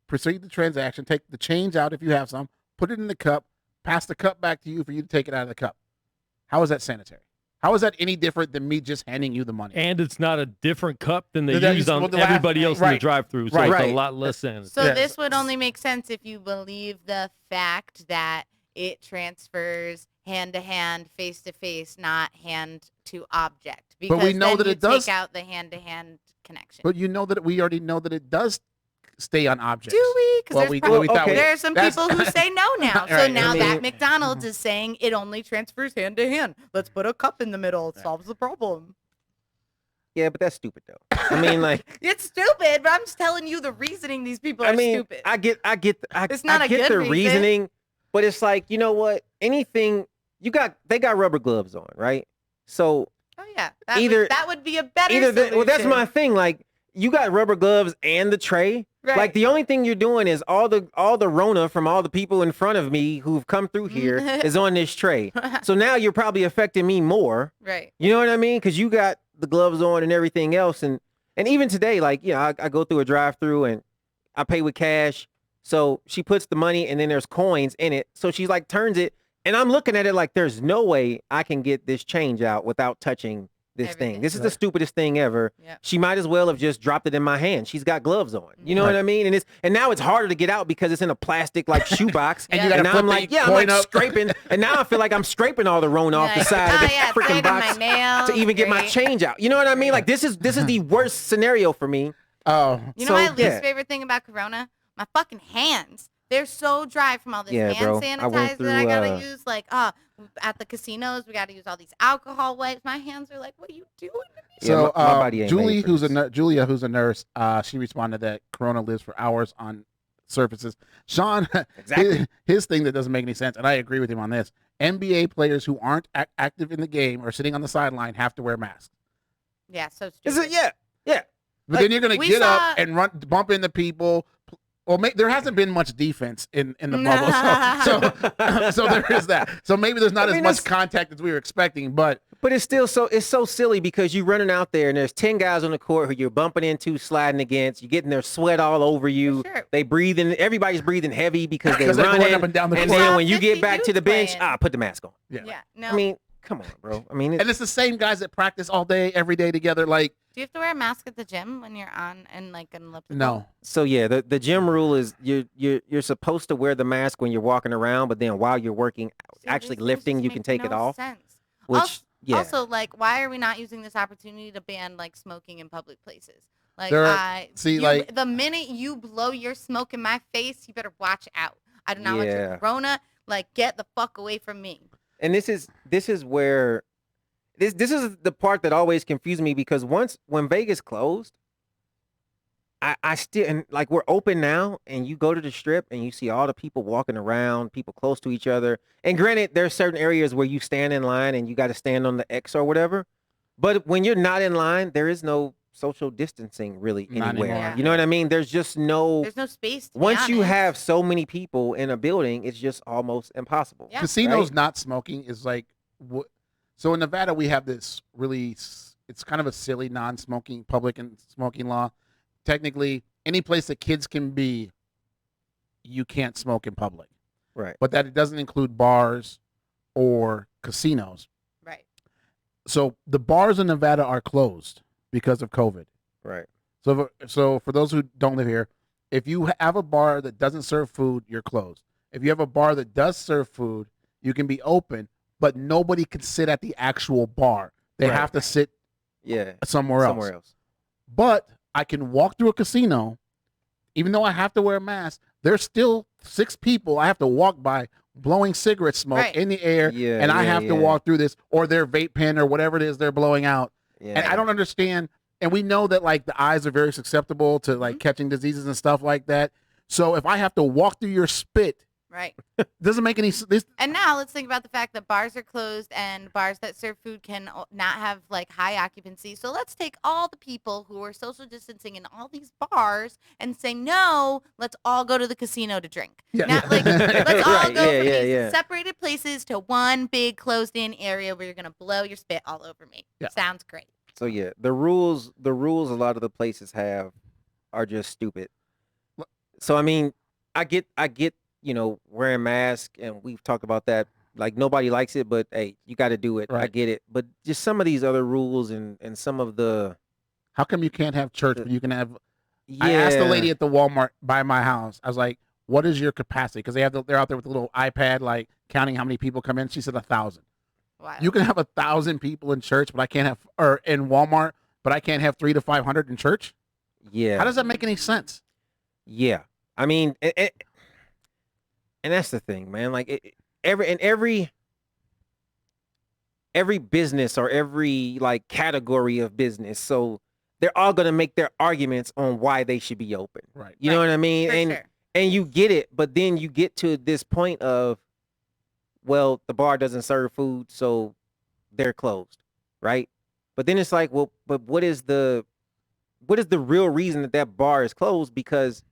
proceed the transaction, take the change out if you have some, put it in the cup, pass the cup back to you for you to take it out of the cup. How is that sanitary? How is that any different than me just handing you the money? And it's not a different cup than they use on everybody else in the drive-thru, so it's a lot less sanitary. So this would only make sense if you believe the fact that it transfers hand to hand, face to face, not hand to object. Because but we know that it does take out the hand to hand connection. But you know that we already know that it does stay on objects. Do we? Because there are some people who say no now. So right, now that McDonald's is saying it only transfers hand to hand. Let's put a cup in the middle. It solves the problem. Yeah, but that's stupid though. I mean, like it's stupid, but I'm just telling you the reasoning. These people are stupid. I get it's not I a get good the reasoning. But it's like, you know what? Anything they got rubber gloves on, right? So that would be a better solution. Well, that's my thing. Like, you got rubber gloves and the tray. Right. Like, the only thing you're doing is all the Rona from all the people in front of me who've come through here is on this tray. So now you're probably affecting me more. Right. You know what I mean? Because you got the gloves on and everything else. And even today, like, you know, I go through a drive-through and I pay with cash. So she puts the money and then there's coins in it. So she's like, turns it. And I'm looking at it like, there's no way I can get this change out without touching this thing. This is the stupidest thing ever. Yep. She might as well have just dropped it in my hand. She's got gloves on. You know what I mean? And now it's harder to get out because it's in a plastic like shoebox. And now I'm like, scraping. And now I feel like I'm scraping all the Rona off the side of the freaking box to even get my change out. You know what I mean? Like, this is the worst scenario for me. Oh, you know my least favorite thing about Corona? My fucking hands. They're so dry from all this hand sanitizer that I gotta use. Like, at the casinos, we gotta use all these alcohol wipes. My hands are like, what are you doing to me? So, my body ain't Julia, who's a nurse, she responded that Corona lives for hours on surfaces. Sean, his thing that doesn't make any sense, and I agree with him on this. NBA players who aren't active in the game or sitting on the sideline have to wear masks. Yeah, so stupid. Is it? Yeah. But then you're gonna get up and bump into people. Well, there hasn't been much defense in the bubble, so there is that. So maybe there's not as much contact as we were expecting, but it's still so silly because you're running out there and there's 10 guys on the court who you're bumping into, sliding against. You're getting their sweat all over you. Sure. Everybody's breathing heavy because they're running up and down the court. And then when you get back to the bench, put the mask on. Yeah. No. I mean, come on, bro. I mean, and it's the same guys that practice all day, every day together. Like, do you have to wear a mask at the gym when you're on and like an elliptical? No. So yeah, the gym rule is you're supposed to wear the mask when you're walking around, but then while you're working, actually lifting, you can take it off. Sense. Which also, like, why are we not using this opportunity to ban like smoking in public places? Like, the minute you blow your smoke in my face, you better watch out. I do not want your Corona. Like, get the fuck away from me. And this is where this is the part that always confused me, because when Vegas closed, I still, and like, we're open now and you go to the strip and you see all the people walking around, people close to each other. And granted, there's certain areas where you stand in line and you got to stand on the X or whatever. But when you're not in line, there is no social distancing really anywhere. Yeah. You know what I mean? There's no space. Once you have so many people in a building, it's just almost impossible. Yeah. Casinos not smoking is like, so in Nevada, we have this really, it's kind of a silly non-smoking, public and smoking law. Technically, any place that kids can be, you can't smoke in public. Right. But that it doesn't include bars or casinos. Right. So the bars in Nevada are closed because of COVID. Right. So for those who don't live here, if you have a bar that doesn't serve food, you're closed. If you have a bar that does serve food, you can be open, but nobody can sit at the actual bar. They have to sit somewhere else. But I can walk through a casino, even though I have to wear a mask. There's still 6 people I have to walk by blowing cigarette smoke in the air, and I have to walk through this, or their vape pen or whatever it is they're blowing out. Yeah. And I don't understand. And we know that like the eyes are very susceptible to like catching diseases and stuff like that. So if I have to walk through your spit, doesn't make any sense. And now let's think about the fact that bars are closed and bars that serve food can not have like high occupancy. So let's take all the people who are social distancing in all these bars and say, no, let's all go to the casino to drink. Yeah. Let's all go from these separated places to one big closed in area where you're going to blow your spit all over me. Yeah. Sounds great. So yeah, the rules a lot of the places have are just stupid. So I mean, I get you know, wearing masks, and we've talked about that. Like, nobody likes it, but hey, you got to do it. Right. I get it. But just some of these other rules and some of the... How come you can't have church, but you can have... Yeah. I asked the lady at the Walmart by my house, I was like, what is your capacity? Because they're out there with a little iPad, like, counting how many people come in. She said 1,000. Wow. You can have 1,000 people in church, but I can't have... Or in Walmart, but I can't have 300 to 500 in church? Yeah. How does that make any sense? Yeah. I mean... And that's the thing, man. Like every business or every like category of business, so they're all gonna make their arguments on why they should be open. Right. You know what I mean? For sure. And you get it, but then you get to this point of, well, the bar doesn't serve food, so they're closed, right? But then it's like, well, but what is the real reason that bar is closed? Because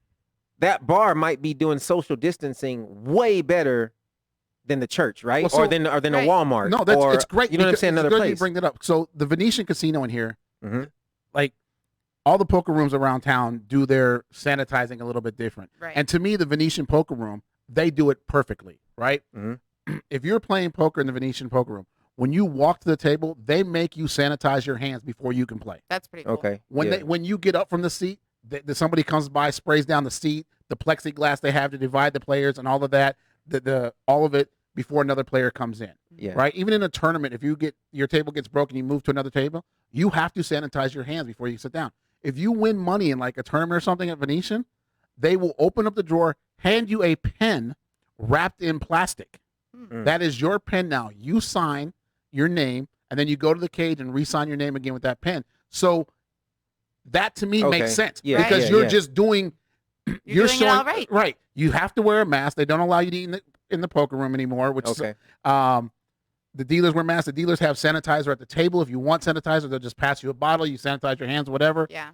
that bar might be doing social distancing way better than the church, right? Well, so, or than a Walmart. No, that's it's great. You know what I'm saying? Another place. You bring that up. So the Venetian Casino in here, mm-hmm. like all the poker rooms around town do their sanitizing a little bit different. Right. And to me, the Venetian poker room, they do it perfectly, right? Mm-hmm. If you're playing poker in the Venetian poker room, when you walk to the table, they make you sanitize your hands before you can play. That's pretty cool. Okay. When you get up from the seat, somebody comes by, sprays down the seat, the plexiglass they have to divide the players, and all of that, all of it before another player comes in. Yeah. Right. Even in a tournament, if your table gets broken, you move to another table, you have to sanitize your hands before you sit down. If you win money in like a tournament or something at Venetian, they will open up the drawer, hand you a pen wrapped in plastic. Mm. That is your pen now. You sign your name, and then you go to the cage and re-sign your name again with that pen. So that to me makes sense because you're just doing. You're doing showing, it all right. Right. You have to wear a mask. They don't allow you to eat in the poker room anymore. Which is, the dealers wear masks. The dealers have sanitizer at the table. If you want sanitizer, they'll just pass you a bottle. You sanitize your hands, whatever. Yeah.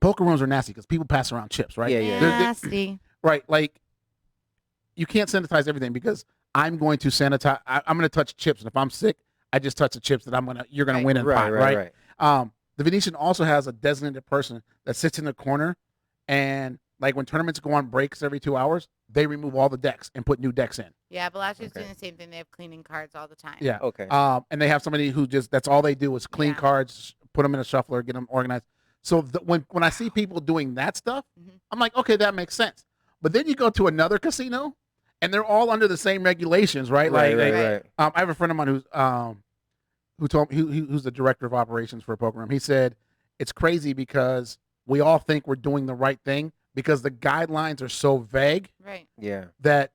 Poker rooms are nasty because people pass around chips, right? Yeah. Nasty. Right. Like you can't sanitize everything because I'm going to sanitize. I'm going to touch chips, and if I'm sick, I just touch the chips that you're going to win in pot, right? The Venetian also has a designated person that sits in the corner, and like when tournaments go on breaks every 2 hours, they remove all the decks and put new decks in. Yeah, Bellagio's doing the same thing. They have cleaning cards all the time. Yeah. Okay. And they have somebody who that's all they do is clean cards, put them in a shuffler, get them organized. So when I see people doing that stuff, I'm like, okay, that makes sense. But then you go to another casino, and they're all under the same regulations, right? Right. I have a friend of mine who's the director of operations for a poker room. He said it's crazy because we all think we're doing the right thing because the guidelines are so vague. Right. Yeah. That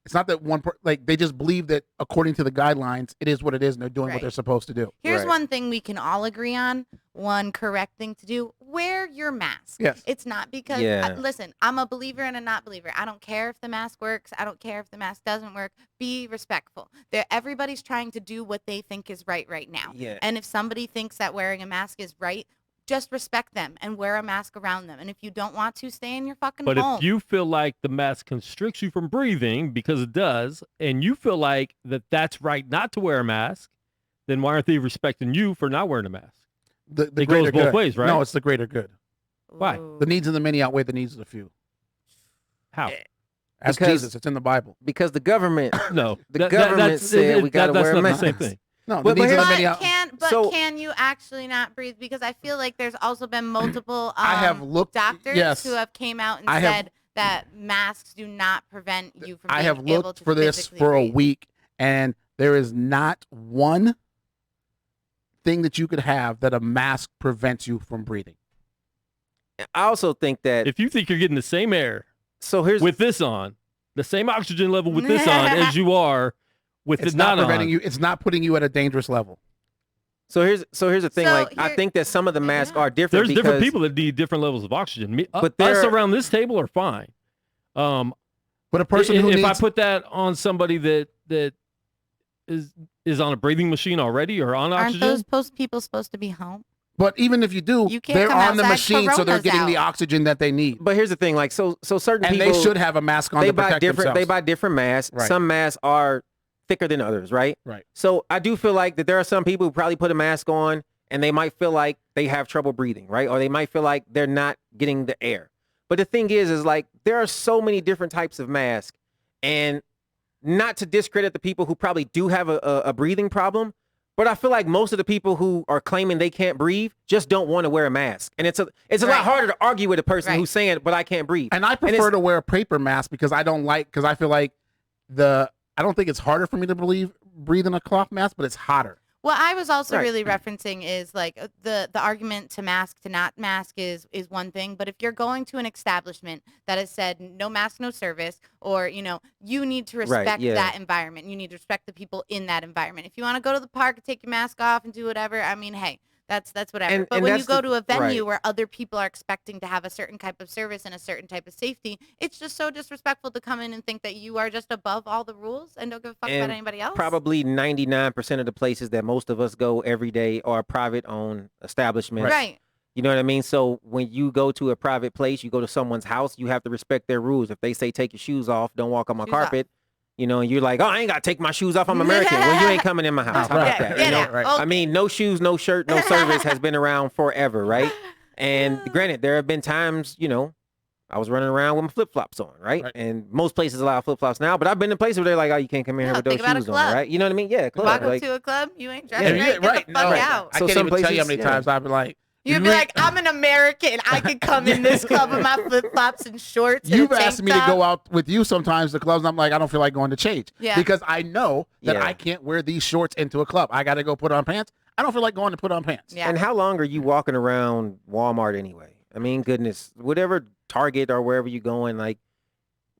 it's not that they just believe that according to the guidelines, it is what it is, and they're doing what they're supposed to do. Here's one thing we can all agree on. One correct thing to do: wear your mask. Yes. It's not because listen, I'm a believer and a not believer. I don't care if the mask works. I don't care if the mask doesn't work. Be respectful. Everybody's trying to do what they think is right now. Yeah. And if somebody thinks that wearing a mask is right, just respect them and wear a mask around them. And if you don't want to, stay in your fucking home. But if you feel like the mask constricts you from breathing, because it does, and you feel like that's right not to wear a mask, then why aren't they respecting you for not wearing a mask? It goes both ways, right? No, it's the greater good. Why? The needs of the many outweigh the needs of the few. How? Ask Jesus. It's in the Bible. Because the government, no, the government said we got to wear a mask. That's not the same thing. No, the needs of the many can you actually not breathe? Because I feel like there's also been multiple doctors who have came out and said that masks do not prevent you from being able to I have looked for this for a week, and there is not one thing that you could have that a mask prevents you from breathing. I also think that if you think you're getting the same air with this on, the same oxygen level with this on as you are with it not preventing on. you. It's not putting you at a dangerous level. So here's the thing. I think that some of the masks are different. There's different people that need different levels of oxygen. But us around this table are fine. But a person if I put that on somebody that is on a breathing machine already or on oxygen, aren't those people supposed to be home? But even if you do, they're on the machine, so they're getting the oxygen that they need. But here's the thing, so certain people, and they should have a mask on to protect themselves. They buy different masks. Right. Some masks are thicker than others, right? Right. So I do feel like that there are some people who probably put a mask on and they might feel like they have trouble breathing, right? Or they might feel like they're not getting the air. But the thing is like there are so many different types of masks, and not to discredit the people who probably do have a breathing problem, but I feel like most of the people who are claiming they can't breathe just don't want to wear a mask. And it's a lot harder to argue with a person who's saying, but I can't breathe. And I prefer to wear a paper mask because I feel like I don't think it's harder for me to breathe in a cloth mask, but it's hotter. What I was also really referencing is like the argument to mask to not mask is one thing, but if you're going to an establishment that has said no mask, no service, or you need to respect that environment. You need to respect the people in that environment. If you want to go to the park and take your mask off and do whatever, I mean, hey, That's whatever. And- but and when you that's go the- to a venue right. where other people are expecting to have a certain type of service and a certain type of safety, it's just so disrespectful to come in and think that you are just above all the rules and don't give a fuck about And anybody else. Probably 99% of the places that most of us go every day are private-owned establishments. Right. You know what I mean? So when you go to a private place, you go to someone's house, you have to respect their rules. If they say take your shoes off, don't walk on my Shoes carpet, you know, and you're like, oh, I ain't got to take my shoes off. I'm American. Well, you ain't coming in my house. How about that? Yeah, You know? yeah. Right. Okay. I mean, no shoes, no shirt, no service has been around forever, right? And granted, there have been times, you know, I was running around with my flip-flops on, right? And most places allow flip-flops now, but I've been in places where they're like, oh, you can't come in here with those shoes on, right? You know what I mean? Yeah, club. Walk up Like, to a club, you ain't dressed right. Get right. the fuck out. I So can't some even tell you how places- many times I've been like, You'd be like, I'm an American. I could come in this club with my flip-flops and shorts and You've a tank asked me to top. go out with you sometimes to clubs, and I'm like, I don't feel like going to change. Yeah. Because I know that Yeah. I can't wear these shorts into a club. I got to go put on pants. I don't feel like going to put on pants. Yeah. And how long are you walking around Walmart anyway? I mean, goodness, whatever Target or wherever you're going, like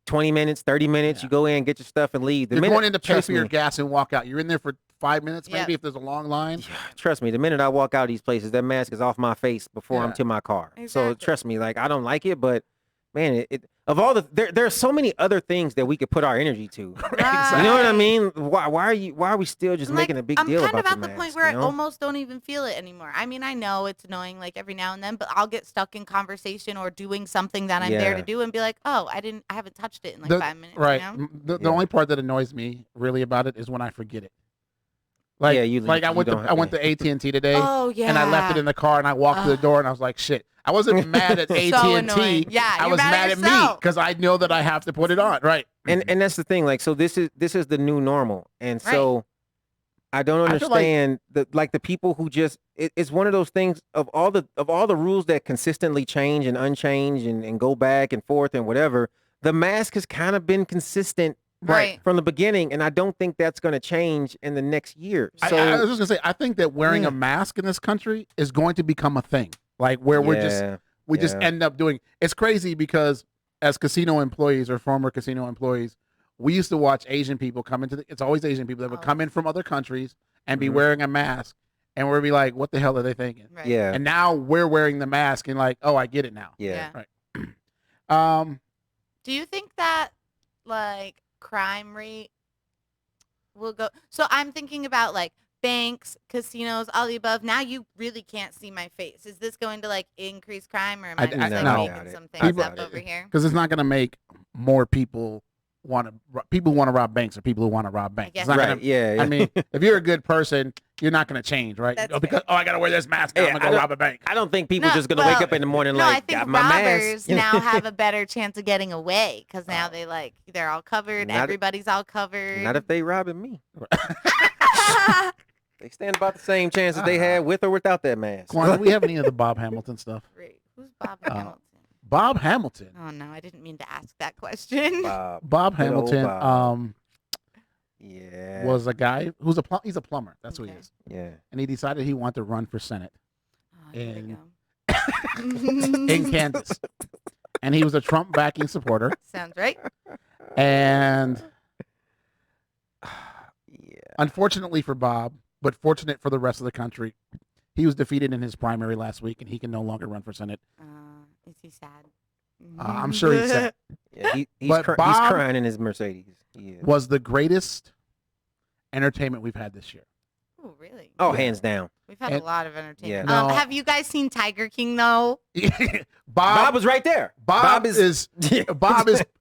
20 minutes, 30 minutes, Yeah. you go in, get your stuff and leave. The You're minute- going in to pay trust for your me, gas and walk out. You're in there for 5 minutes, Yeah. maybe if there's a long line. Trust me, the minute I walk out of these places, that mask is off my face before I'm Yeah. to my car. So Exactly. trust me, like I don't like it, but man, it of all the there are so many other things that we could put our energy to. You know what I mean? Why are we still just making a big deal I'm about kind of the at the mask, point where you I know? almost don't even feel it anymore. I mean, I know it's annoying like every now and then, but I'll get stuck in conversation or doing something that I'm there to Yeah. do and be like, oh, I haven't touched it in like The- 5 minutes. Right. You know? The Yeah. only part that annoys me really about it is when I forget it. Like, Yeah, you like I you went to don't- I went to AT&T today. Oh yeah. And I left it in the car, and I walked to the door, and I was like, "Shit!" I wasn't mad at AT&T. annoying. Yeah, I you're was mad at at me yourself. because I know that I have to put it on. Right. And that's the thing, like, so this is the new normal, and so I don't I feel like- understand the people who just it's one of those things of all the rules that consistently change and unchange and go back and forth and whatever. The mask has kind of been consistent Right. from the beginning, and I don't think that's going to change in the next year. So I was just gonna say, I think that wearing Yeah. a mask in this country is going to become a thing. Like where we just yeah. end up doing. It's crazy because as casino employees or former casino employees, we used to watch Asian people come into it's always Asian people that would come in from other countries and be Mhm. wearing a mask, and we'd be like, "What the hell are they thinking?" Right. yeah, And now we're wearing the mask and like, "Oh, I get it now." yeah. Do you think that like crime rate will go? So I'm thinking about like banks, casinos, all the above. Now you really can't see my face. Is this going to like increase crime, or am I just like no. making some I things doubt up it. over here? Because it's not going to make more people want to rob banks or people who want to rob banks. guess It's not Right? gonna, Yeah. I mean, if you're a good person, you're not going to change, right? That's Because I got to wear this mask. Now, Yeah, I'm I going to go don't- rob a bank. I don't think people No, just gonna wake well, up in the morning No, I like think got my robbers mask. now have a better chance of getting away because now they're all covered. Not- Everybody's all covered. Not if they robbing me. They stand about the same chance that they had with or without that mask. Quan, do we have any of the Bob Hamilton stuff? Great. Who's Bob Hamilton? Bob Hamilton. Oh no, I didn't mean to ask that question. Bob Good old Hamilton Bob. Yeah. was a guy who's he's a plumber. That's who he Okay. is. Yeah. And he decided he wanted to run for Senate Oh, here we in- go. in Kansas. And he was a Trump backing supporter. Sounds right. And Yeah. unfortunately for Bob, but fortunate for the rest of the country, he was defeated in his primary last week, and he can no longer run for Senate. Is he sad? I'm sure he's sad. Yeah. He's But he's Bob- crying in his Mercedes. Yeah. Was the greatest entertainment we've had this year. Oh, really? Oh, hands down. We've had And- a lot of entertainment. Yeah. No. Have you guys seen Tiger King though? Bob was right there. Bob is,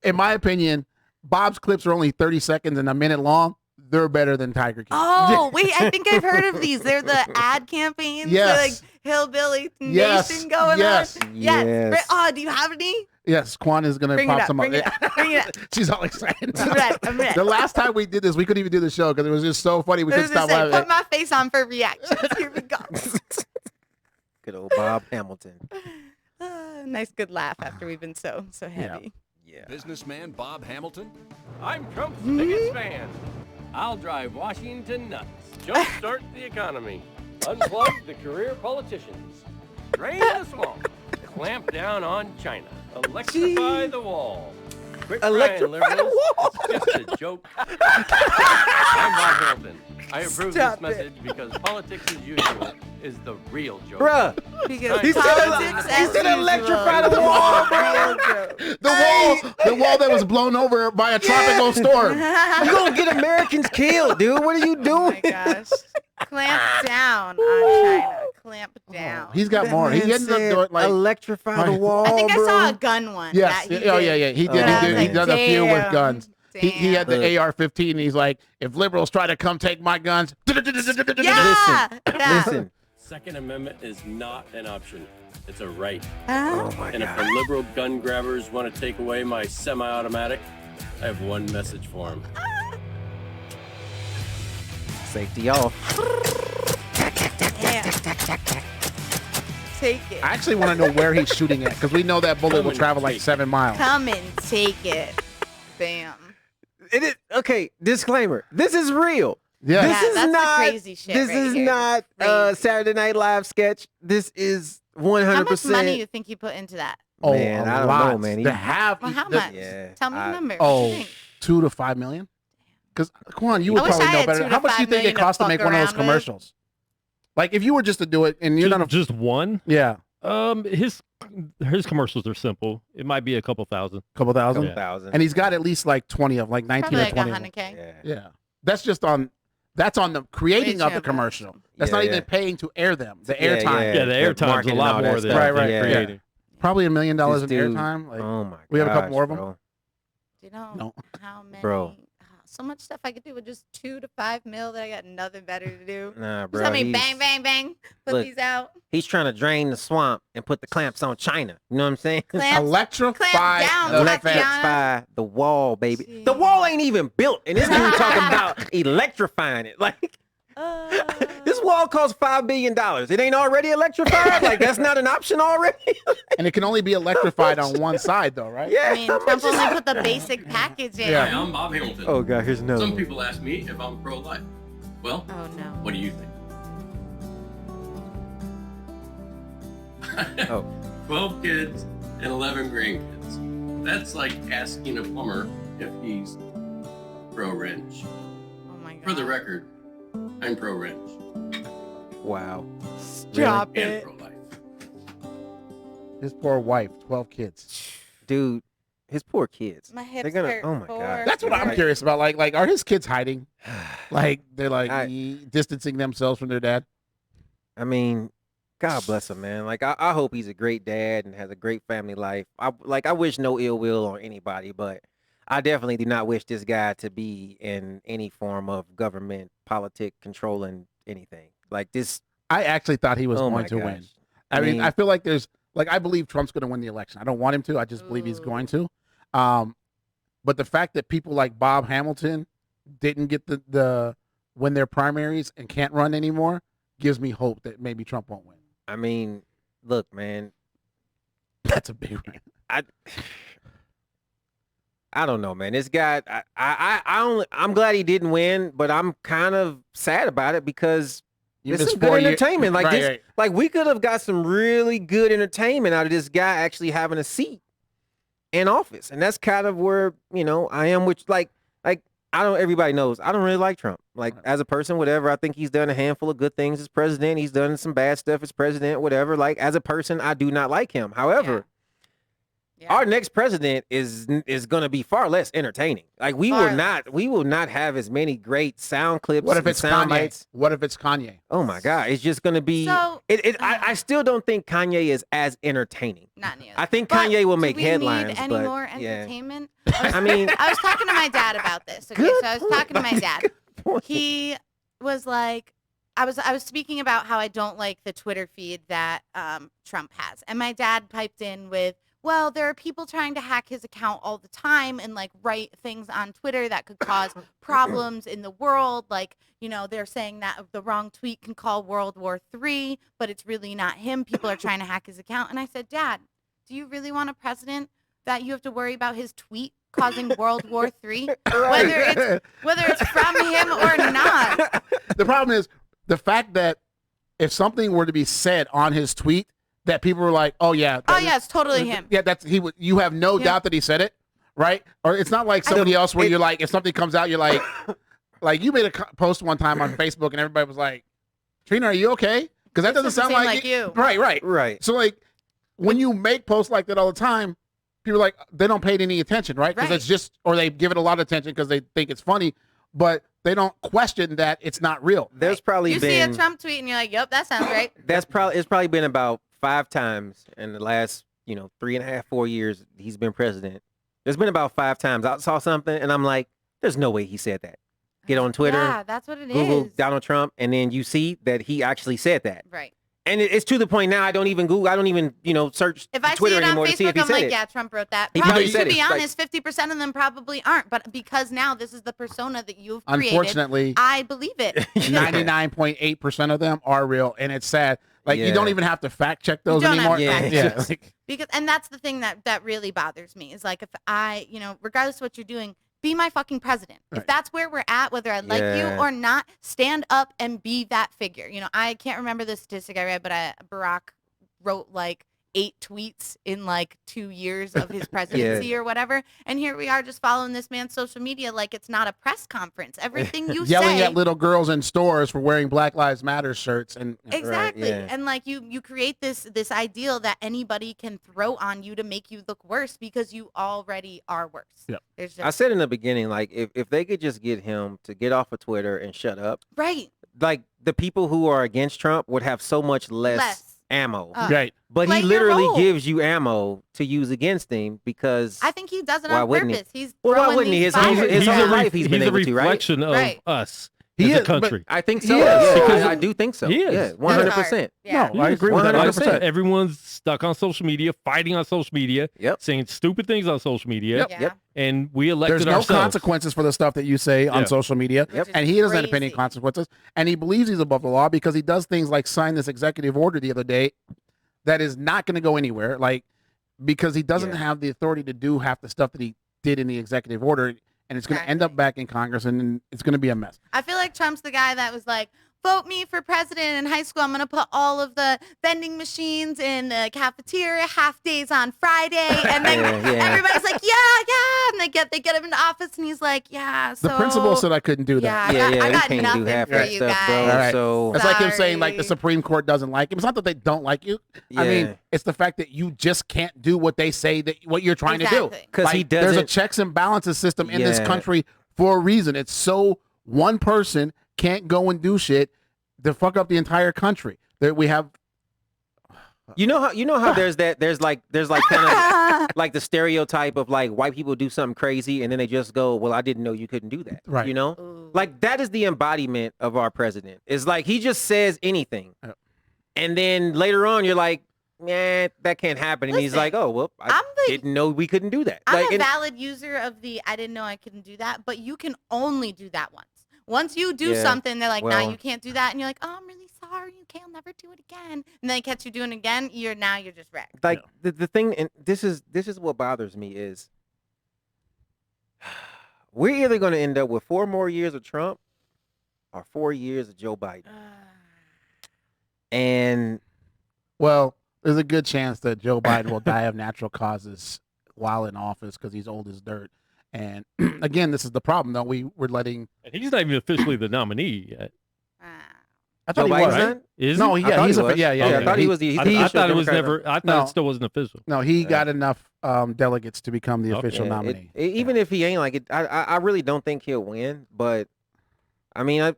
in my opinion, Bob's clips are only 30 seconds and a minute long. They're better than Tiger King. Oh, wait, I think I've heard of these. They're the ad campaigns. Yes. They're like Hillbilly Yes. Nation going Yes. on. Yes. Yes. Oh, do you have any? Yes, Quan is gonna Bring it pop up, some bring it up, bring it up. She's all excited. I'm ready, I'm ready. The last time we did this, we couldn't even do the show because it was just so funny. We couldn't stop laughing. Put my face on for reactions. Here we go. Good old Bob Hamilton. Nice good laugh after we've been so heavy. Yeah. Businessman Bob Hamilton. I'm Trump's biggest fan. I'll drive Washington nuts. Jumpstart the economy. Unplug the career politicians. Drain the swamp. Clamp down on China. Electrify the wall. Quit Electrify crying, the liberals. wall. It's just a joke. I'm Bob Hamilton. I approve Stop this message because politics as usual is the real joke. Bruh. Because He said electrify the wall, bro. The wall that was blown over by a tropical storm. You gonna get Americans killed, dude. What are you Oh doing? my gosh. Clamp down on China. Clamp down. He's got more. He ended up doing like electrify the wall. I think bro. I saw a gun one. yes. that he Oh did. yeah. He did. And I He was did a few with damn, guns. He had the Look. AR-15. And he's like, if liberals try to come take my guns, Yeah. Listen. Second Amendment is not an option. It's a right. Oh my And if god. the liberal gun grabbers want to take away my semi-automatic, I have one message for them. Safety off. Yeah. Take it. I actually want to know where he's shooting at because we know that bullet will travel like 7 miles. Come and take it. Bam. It is okay. Disclaimer: this is real. Yeah. This Yeah, is that's the not. crazy shit This right is here. not Crazy. Saturday Night Live sketch. This is 100%. How much money do you think you put into that? Oh, Man, a I don't lot. know, man. To have Well, how the- much? Yeah, Tell me the I- number. What do Oh, you think? 2 to 5 million. Because come on, you I would wish probably I know had better. 2 to How much do you 5 think it million to costs to fuck make one of those around with? commercials? Like if you were just to do it and you're not a Just one. yeah, His commercials are simple. It might be a couple thousand. couple thousand, Yeah. 1,000. and he's got at least like 20 of like 19 Probably or like 20. of them. 100K. Yeah. Yeah, that's just on. That's on the creating of the Reasonable. commercial. That's Yeah, not yeah. even paying to air them. The Yeah, airtime. Yeah, the airtime's a marketing, lot all that more than stuff. Right, Yeah. creating. Probably $1 million This in dude- airtime. Like, Oh my god. we have a couple more of them? Bro. Do you know No. how many? Bro. So much stuff I could do with just 2 to 5 mil that I got nothing better to do. Nah, Just bro. tell me he's- bang, bang, bang. Put Look. these out. He's trying to drain the swamp and put the clamps on China. You know what I'm saying? Clamp electrify down, the clamp fence. down. Electrify the wall, baby. Jeez. The wall ain't even built, and this dude talking about electrifying it. Like this wall costs $5 billion. It ain't already electrified. Like that's not an option already. And it can only be electrified on one side, though, right? Yeah. I mean, Trump only put the basic package in. Yeah. Hi, I'm Bob Hamilton. Oh god, here's another. Some one. people ask me if I'm pro-life. Well, Oh no. what do you think? Oh. 12 kids and 11 grandkids. That's like asking a plumber if he's pro-wrench. Oh my god. For the record, I'm pro-wrench Wow. Drop and it. pro-life. His poor wife, 12 kids. Dude, his poor kids. My hips They're gonna. hurt. Oh my for- god. That's what I'm Like- curious about. Like, are his kids hiding? Like, they're like I- distancing themselves from their dad? I mean, God bless him, man. Like I hope he's a great dad and has a great family life. I wish no ill will on anybody, but I definitely do not wish this guy to be in any form of government, politic, controlling anything. Like this. I actually thought he was Oh my going to win. gosh. I mean, I feel like I believe Trump's going to win the election. I don't want him to. I just believe he's going to. But the fact that people like Bob Hamilton didn't get the win their primaries and can't run anymore gives me hope that maybe Trump won't win. I mean, look, man. That's a big win. I don't know, man. This guy, I'm glad he didn't win, but I'm kind of sad about it because You this is missed good 4 years. entertainment. Like Right, this, right. like we could have got some really good entertainment out of this guy actually having a seat in office, and that's kind of where I am. Which like I don't. Everybody knows I don't really like Trump. Like as a person, whatever. I think he's done a handful of good things as president. He's done some bad stuff as president, whatever. Like as a person, I do not like him. However. Yeah. Our next president is going to be far less entertaining. Like we Far will not have as many great sound clips. What if and it's sound Kanye? bites. What if it's Kanye? Oh my God! It's just going to be. So, I still don't think Kanye is as entertaining. Not nearly. I think But Kanye will do make we headlines. Need any but more yeah. entertainment? I mean, I was talking to my dad about this. Okay, good so I was point, talking to my buddy. dad. Good point. He was like, I was speaking about how I don't like the Twitter feed that Trump has, and my dad piped in with, well, there are people trying to hack his account all the time and like write things on Twitter that could cause problems in the world. Like, they're saying that the wrong tweet can call World War III, but it's really not him. People are trying to hack his account. And I said, Dad, do you really want a president that you have to worry about his tweet causing World War III? Whether it's from him or not. The problem is the fact that if something were to be said on his tweet, that people were like, "Oh yeah, It's totally him. Yeah, that's he would. You have no doubt that he said it, right? Or it's not like somebody else where you're like, if something comes out, you're like, Like you made a post one time on Facebook, and everybody was like, "Trina, are you okay?" Because that doesn't sound like you. Right. So like, when you make posts like that all the time, people are like, they don't pay it any attention, right? Because it's just, or they give it a lot of attention because they think it's funny, but they don't question that it's not real. There's probably you see a Trump tweet and you're like, "Yep, that sounds right." It's probably been about 5 times in the last 3.5, 4 years he's been president. There's been about 5 times I saw something and I'm like, there's no way he said that. Get on Twitter. Yeah, that's what it Google is. Donald Trump, and then you see that he actually said that. Right. And it's to the point now I don't even Google, I don't even, search if I Twitter see it anymore on to see if Facebook, he I'm said like, it. yeah, Trump wrote that. He Probably, said to be it. honest, 50% of them probably aren't. But because now this is the persona that you've created, unfortunately, I believe it. 99.8% of them are real, and it's sad. Like you don't even have to fact check those You don't anymore. have to fact check. Because, and that's the thing that really bothers me is like if I, regardless of what you're doing, be my fucking president. Right. If that's where we're at, whether I like you or not, stand up and be that figure. I can't remember the statistic I read, but Barack wrote like 8 tweets in like 2 years of his presidency or whatever. And here we are just following this man's social media like it's not a press conference. Everything you yelling say, at little girls in stores for wearing Black Lives Matter shirts and exactly. And like you create this ideal that anybody can throw on you to make you look worse because you already are worse. Yeah. I said in the beginning, like if they could just get him to get off of Twitter and shut up, right? Like the people who are against Trump would have so much less ammo. Right. But he literally gives you ammo to use against him because I think he does it on purpose. He's why wouldn't he? His whole life he's been able to, right? He's a reflection of us. He as is, a country. I think so. Because I do think so. He is. Yeah, 100%. Yeah. No, I agree with that 100%. Everyone's stuck on social media, fighting on social media, saying stupid things on social media. Yep. And we elected There's no ourselves. consequences for the stuff that you say on social media. And he doesn't have any consequences. And he believes he's above the law because he does things like sign this executive order the other day that is not going to go anywhere. Like, because he doesn't have the authority to do half the stuff that he did in the executive order. And it's going to end up back in Congress, and it's going to be a mess. I feel like Trump's the guy that was like, vote me for president in high school. I'm going to put all of the vending machines in the cafeteria, half days on Friday. And then everybody's like, yeah. And they get him into office, and he's like, yeah. So the principal said I couldn't do that. I got nothing for you guys. Bro. Right. So it's like him saying like the Supreme Court doesn't like him. It's not that they don't like you. I mean, it's the fact that you just can't do what they say that what you're trying to do. Because he doesn't. There's a checks and balances system in this country for a reason. It's so one person can't go and do shit to fuck up the entire country. That we have. You know how there's like kind of like the stereotype of like white people do something crazy and then they just go, well, I didn't know you couldn't do that. Right. Ooh. Like that is the embodiment of our president. It's like he just says anything, and then later on you're like, that can't happen. And he's like, oh, well, I didn't know we couldn't do that. I'm a valid user of the I didn't know I couldn't do that, but you can only do that once. Once you do something, they're like, nah, you can't do that. And you're like, oh, I'm really sorry. You can't never do it again. And then they catch you doing it again. You're just wrecked. Like the thing, and this is what bothers me is we're either going to end up with 4 more years of Trump or 4 years of Joe Biden. And well, there's a good chance that Joe Biden will die of natural causes while in office because he's old as dirt. And again, this is the problem, though. We're letting. And he's not even officially the nominee yet. I thought Joe he was. Right? Is No, he? yeah, I he's thought he was. I thought he was. I thought it was never. I thought it still wasn't official. No, he got enough delegates to become the official nominee. Even if he ain't like it, I really don't think he'll win. But I mean,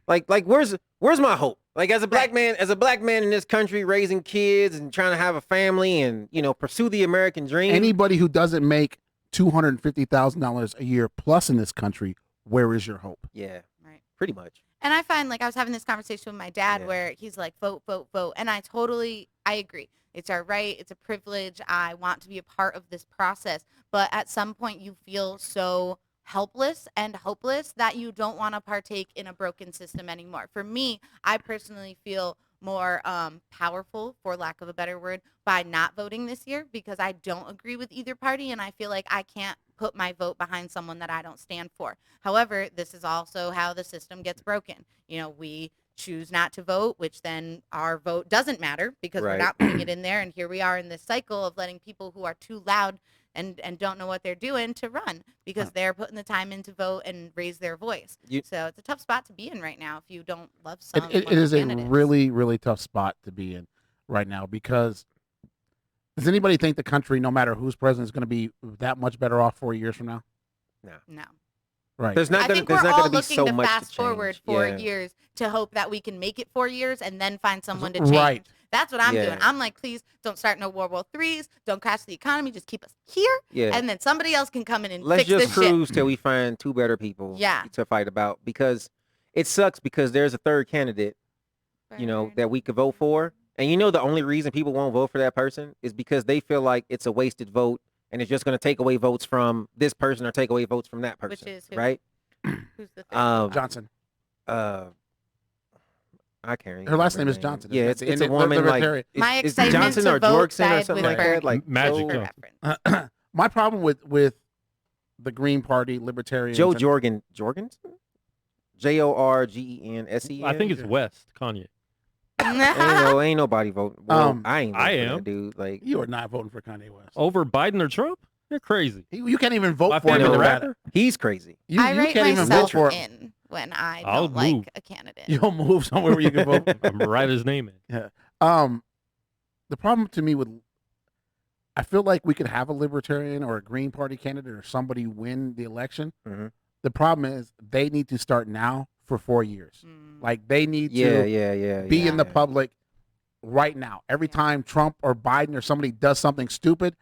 where's my hope? Like as a black man in this country, raising kids and trying to have a family and pursue the American dream. Anybody who doesn't make $250,000 a year plus in this country, where is your hope? Yeah, right. Pretty much. And I find like I was having this conversation with my dad where he's like, vote, vote, vote. And I agree. It's our right. It's a privilege. I want to be a part of this process. But at some point you feel so helpless and hopeless that you don't want to partake in a broken system anymore. For me, I personally feel more powerful, for lack of a better word, by not voting this year because I don't agree with either party and I feel like I can't put my vote behind someone that I don't stand for. However, this is also how the system gets broken. We choose not to vote, which then our vote doesn't matter because we're not putting it in there. And here we are in this cycle of letting people who are too loud and don't know what they're doing to run because they're putting the time in to vote and raise their voice. So it's a tough spot to be in right now if you don't love some. It is a really, really tough spot to be in right now because does anybody think the country, no matter who's president, is going to be that much better off 4 years from now? No. Right. There's not going to be so much We're all to looking to fast change. forward 4 years to hope that we can make it 4 years and then find someone to change. Right. That's what I'm doing. I'm like, please don't start no World War IIIs. Don't crash the economy. Just keep us here. Yeah. And then somebody else can come in and fix this shit. Let's just cruise till we find two better people to fight about because it sucks because there's a third candidate, that we could vote for. And the only reason people won't vote for that person is because they feel like it's a wasted vote and it's just going to take away votes from this person or take away votes from that person. Which is who? Right? Who's the third? Johnson. I can't remember. Her last name is Johnson. Yeah, it's a woman like my it's excitement Johnson to or vote Jorgensen or something like that. Like Magic Joe, my problem with the Green Party, Libertarians. Joe Jorgensen? Jorgensen? I think it's West Kanye. ain't nobody voting. Well, I ain't voting for that dude. Like you are not voting for Kanye West over Biden or Trump. You're crazy. You can't even vote My for him in favorite Nevada. rapper. He's crazy. I You write can't even vote myself for in when I I'll don't like move. a candidate. You'll move somewhere where you can vote. I'm write his name in. Yeah. The problem to me I feel like we could have a Libertarian or a Green Party candidate or somebody win the election. Mm-hmm. The problem is they need to start now for 4 years. Like they need to be in the public right now. Every time Trump or Biden or somebody does something stupid,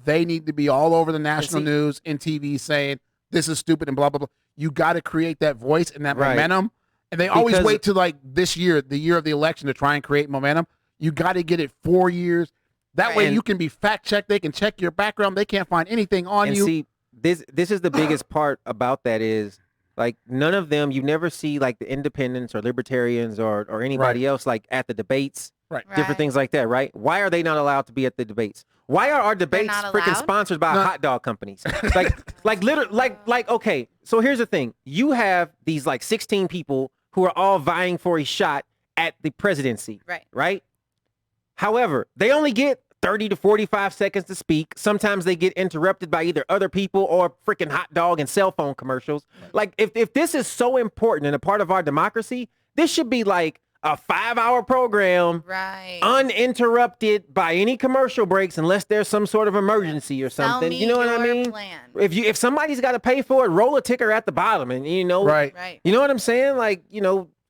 they need to be all over the national news and TV saying this is stupid and blah, blah, blah. You got to create that voice and that momentum. And they always wait to like this year, the year of the election, to try and create momentum. You got to get it 4 years. That way you can be fact checked. They can check your background. They can't find anything on you. See, this is the biggest part about that is like none of them, you never see like the independents or libertarians or anybody else like at the debates. Different things like that, right? Why are they not allowed to be at the debates? Why are our debates freaking sponsored by hot dog companies? Okay, so here's the thing. You have these like 16 people who are all vying for a shot at the presidency, right? However, they only get 30 to 45 seconds to speak. Sometimes they get interrupted by either other people or freaking hot dog and cell phone commercials. Like if this is so important and a part of our democracy, this should be like a 5-hour program, uninterrupted by any commercial breaks, unless there's some sort of emergency or something. You know what I mean? Plan. If somebody's got to pay for it, roll a ticker at the bottom, and you know, you know what I'm saying? Like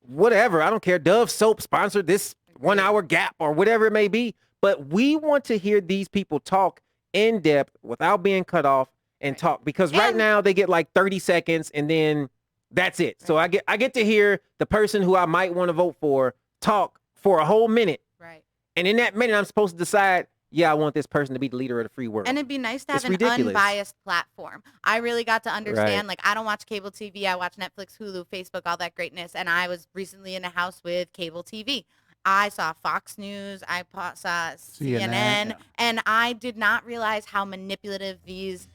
whatever. I don't care. Dove soap sponsored this 1 hour gap or whatever it may be, but we want to hear these people talk in depth without being cut off and talk because right now they get like 30 seconds and then. That's it. So I get to hear the person who I might want to vote for talk for a whole minute. Right. And in that minute, I'm supposed to decide, I want this person to be the leader of the free world. And it'd be nice to have an unbiased platform. I really got to understand, like, I don't watch cable TV. I watch Netflix, Hulu, Facebook, all that greatness. And I was recently in a house with cable TV. I saw Fox News. I saw CNN. And I did not realize how manipulative these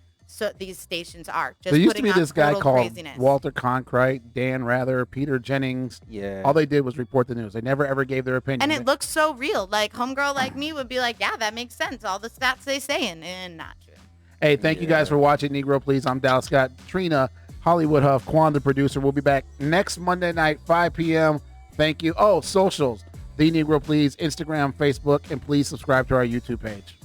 stations are. Just there used to be this guy called craziness. Walter Cronkite, Dan Rather, Peter Jennings. Yeah. All they did was report the news. They never ever gave their opinion. And it looks so real. Like homegirl like me would be like, yeah, that makes sense. All the stats they saying, and not true. Hey, thank you guys for watching Negro Please. I'm Dallas Scott. Trina, Hollywood Huff, Quan, the producer. We'll be back next Monday night, 5 p.m. Thank you. Oh, socials. The Negro Please, Instagram, Facebook, and please subscribe to our YouTube page.